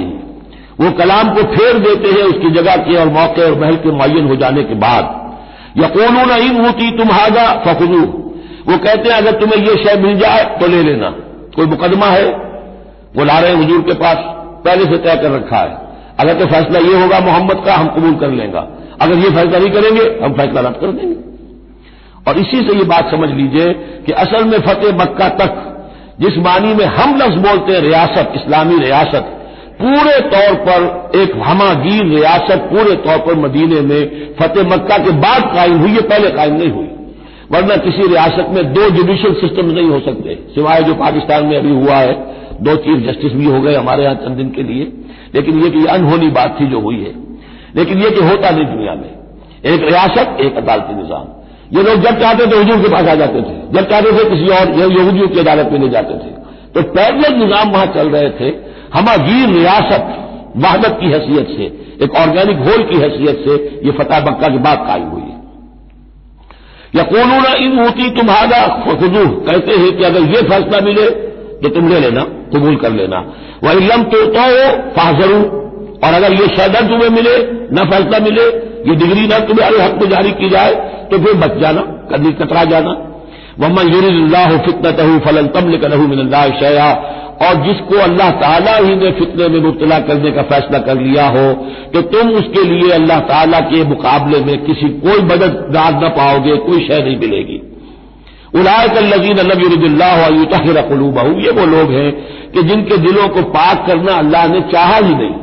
وہ کلام کو پھیر دیتے ہیں اس کی جگہ کے اور موقع اور محل کے معین ہو جانے کے بعد۔ یقولون ان اوتیتم ھذا فخذوہ، وہ کہتے ہیں اگر تمہیں یہ شے مل جائے تو لے لینا. کوئی مقدمہ ہے وہ لا رہے ہیں حضور کے پاس، پہلے سے طے کر رکھا ہے، اگر تو فیصلہ یہ ہوگا محمد کا ہم قبول کر لیں گا، اگر یہ فیصلہ نہیں کریں گے ہم فیصلہ رد کر دیں گے. اور اسی سے یہ بات سمجھ لیجئے کہ اصل میں فتح مکہ تک جس معنی میں ہم لفظ بولتے ہیں ریاست، اسلامی ریاست، پورے طور پر ایک ہماگیر ریاست پورے طور پر مدینے میں فتح مکہ کے بعد قائم ہوئی ہے، پہلے قائم نہیں ہوئی. ورنہ کسی ریاست میں دو جوڈیشل سسٹم نہیں ہو سکتے، سوائے جو پاکستان میں ابھی ہوا ہے، 2 چیف جسٹس بھی ہو گئے ہمارے ہاں چند دن کے لیے، لیکن یہ کہ یہ انہونی بات تھی جو ہوئی ہے. لیکن یہ کہ ہوتا نہیں دنیا میں، ایک ریاست ایک عدالتی نظام. یہ لوگ جب چاہتے تھے حضور کے پاس آ جاتے تھے، جب چاہتے تھے کسی اور یہودیوں کی عدالت میں لے جاتے تھے. تو پیرلل نظام وہاں چل رہے تھے. ہماگیر ریاست وحدت کی حیثیت سے، ایک آرگینک ہول کی حیثیت سے یہ فتح مکہ کے بعد قائم ہوئی ہے. یقولون ان اوتیتم ھذا فخذوہ، کہتے ہیں کہ اگر یہ فیصلہ ملے تو تم لے لینا، قبول کر لینا. وَإِن لَّمْ تُؤْتَوْا فَاحْذَرُوا، اور اگر یہ شے نہ تمہیں ملے، نہ فیصلہ ملے، یہ ڈگری نہ تمہارے حق میں جاری کی جائے تو پھر بچ جانا، کبھی کترا جانا. وَمَن يُرِدِ اللَّهُ فِتْنَتَهُ فَلَن تَمْلِكَ لَهُ مِنَ اللَّهِ شَيْئًا، اور جس کو اللہ تعالیٰ ہی نے فتنے میں مبتلا کرنے کا فیصلہ کر لیا ہو تو تم اس کے لیے اللہ تعالیٰ کے مقابلے میں کوئی مددگار نہ پاؤ گے، کوئی شے نہیں ملے گی. اولئک الذین لم یرد اللہ ان یطہر قلوبہم، یہ وہ لوگ ہیں کہ جن کے دلوں کو پاک کرنا اللہ نے چاہا ہی نہیں.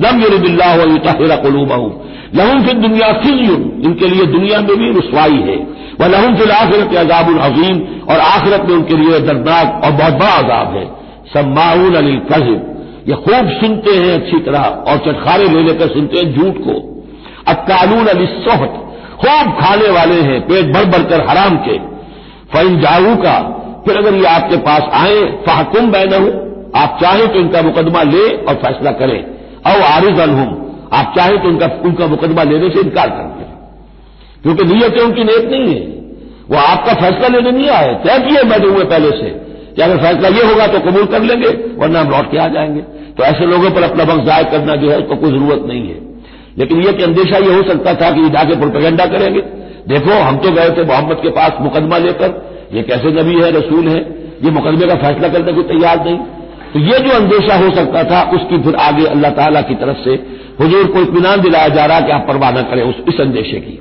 لم یرد اللہ ان یطہر قلوبہم لہم فی الدنیا خزی، ان کے لیے دنیا میں بھی رسوائی ہے، ولہم فی الآخرۃ عذاب عظیم، اور آخرت میں ان کے لیے دردناک اور بہت بڑا عذاب ہے. سماعون للکذب، یہ خوب سنتے ہیں اچھی طرح اور چٹخارے لے لے کر سنتے ہیں جھوٹ کو. اکالون للسحت، خوب کھانے والے ہیں پیٹ بھر بھر کر حرام کے. فإن جاؤوک، پھر اگر یہ آپ کے پاس آئیں، فاحکم بینہم، آپ چاہیں تو ان کا مقدمہ لیں اور فیصلہ کریں. او اعرض عنہم، آپ چاہیں تو ان کا مقدمہ لینے سے انکار کر دیں، کیونکہ نیتیں ان کی نیک نہیں ہے. وہ آپ کا فیصلہ لینے نہیں آئے، طے کیے بیٹھے ہوئے پہلے سے کہ اگر فیصلہ یہ ہوگا تو قبول کر لیں گے ورنہ ہم لوٹ کے آ جائیں گے. تو ایسے لوگوں پر اپنا وقت ضائع کرنا جو ہے اس کو کوئی ضرورت نہیں ہے. لیکن یہ کہ اندیشہ یہ ہو سکتا تھا کہ یہ جا کے پروپیگنڈا کریں گے، دیکھو ہم تو گئے تھے محمد کے پاس مقدمہ لے کر، یہ کیسے نبی ہے رسول ہے، یہ مقدمے کا فیصلہ کرنے کو تیار نہیں. تو یہ جو اندیشہ ہو سکتا تھا اس کی پھر آگے اللہ تعالیٰ کی طرف سے حضور کو اطمینان دلایا جا رہا کہ آپ پرواہ نہ کریں اس اندیشے کی.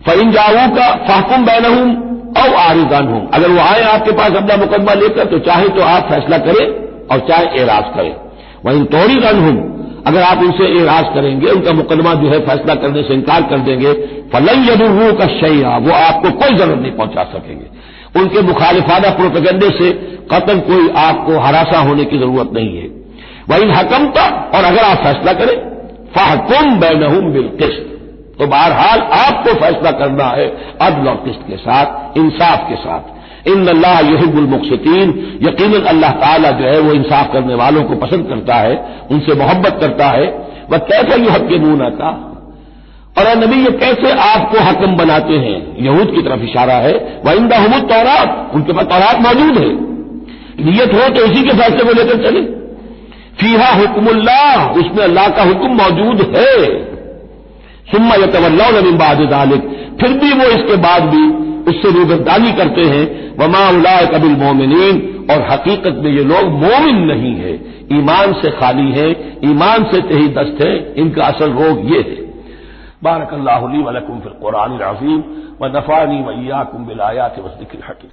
فإن جاؤوک فاحکم بینہم او اعرض عنہم، اگر وہ آئیں آپ کے پاس اپنا مقدمہ لے کر تو چاہے تو آپ فیصلہ کریں اور چاہے اعراض کریں. وإن تعرض عنہم، اگر آپ ان سے اعراض کریں گے، ان کا مقدمہ جو ہے فیصلہ کرنے سے انکار کر دیں گے، فلن یضروک شیئا، وہ آپ کو کوئی ضرر نہیں پہنچا سکیں گے. ان کے مخالفانہ پروپیگنڈے سے قطعاً کوئی آپ کو ہراساں ہونے کی ضرورت نہیں ہے. وإن حکمت، اور اگر آپ فیصلہ کریں، فاحکم بینہم بالقسط، تو بہرحال آپ کو فیصلہ کرنا ہے عدل اور قسط کے ساتھ، انصاف کے ساتھ. ان اللہ یحب المقسطین، یقیناً اللہ تعالیٰ جو ہے وہ انصاف کرنے والوں کو پسند کرتا ہے، ان سے محبت کرتا ہے. وکیف یحکمونک، اور اے نبی یہ کیسے آپ کو حکم بناتے ہیں، یہود کی طرف اشارہ ہے. وعندہم التوراۃ، ان کے پاس تورات موجود ہے، نیت ہو تو اسی کے فیصلے کو لے کر چلیں. فیہا حکم اللہ، اس میں اللہ کا حکم موجود ہے. ثم یتولون من بعد ذلک، پھر بھی وہ اس کے بعد بھی اس سے روگردانی کرتے ہیں. وما اولئک بالمؤمنین، اور حقیقت میں یہ لوگ مومن نہیں ہے، ایمان سے خالی ہیں، ایمان سے تہی دست ہیں، ان کا اصل روگ یہ ہے. بارک اللہ لی ولکم فی القرآن العظیم ونفعنی وإیاکم بالآیات والذکر الحکیم.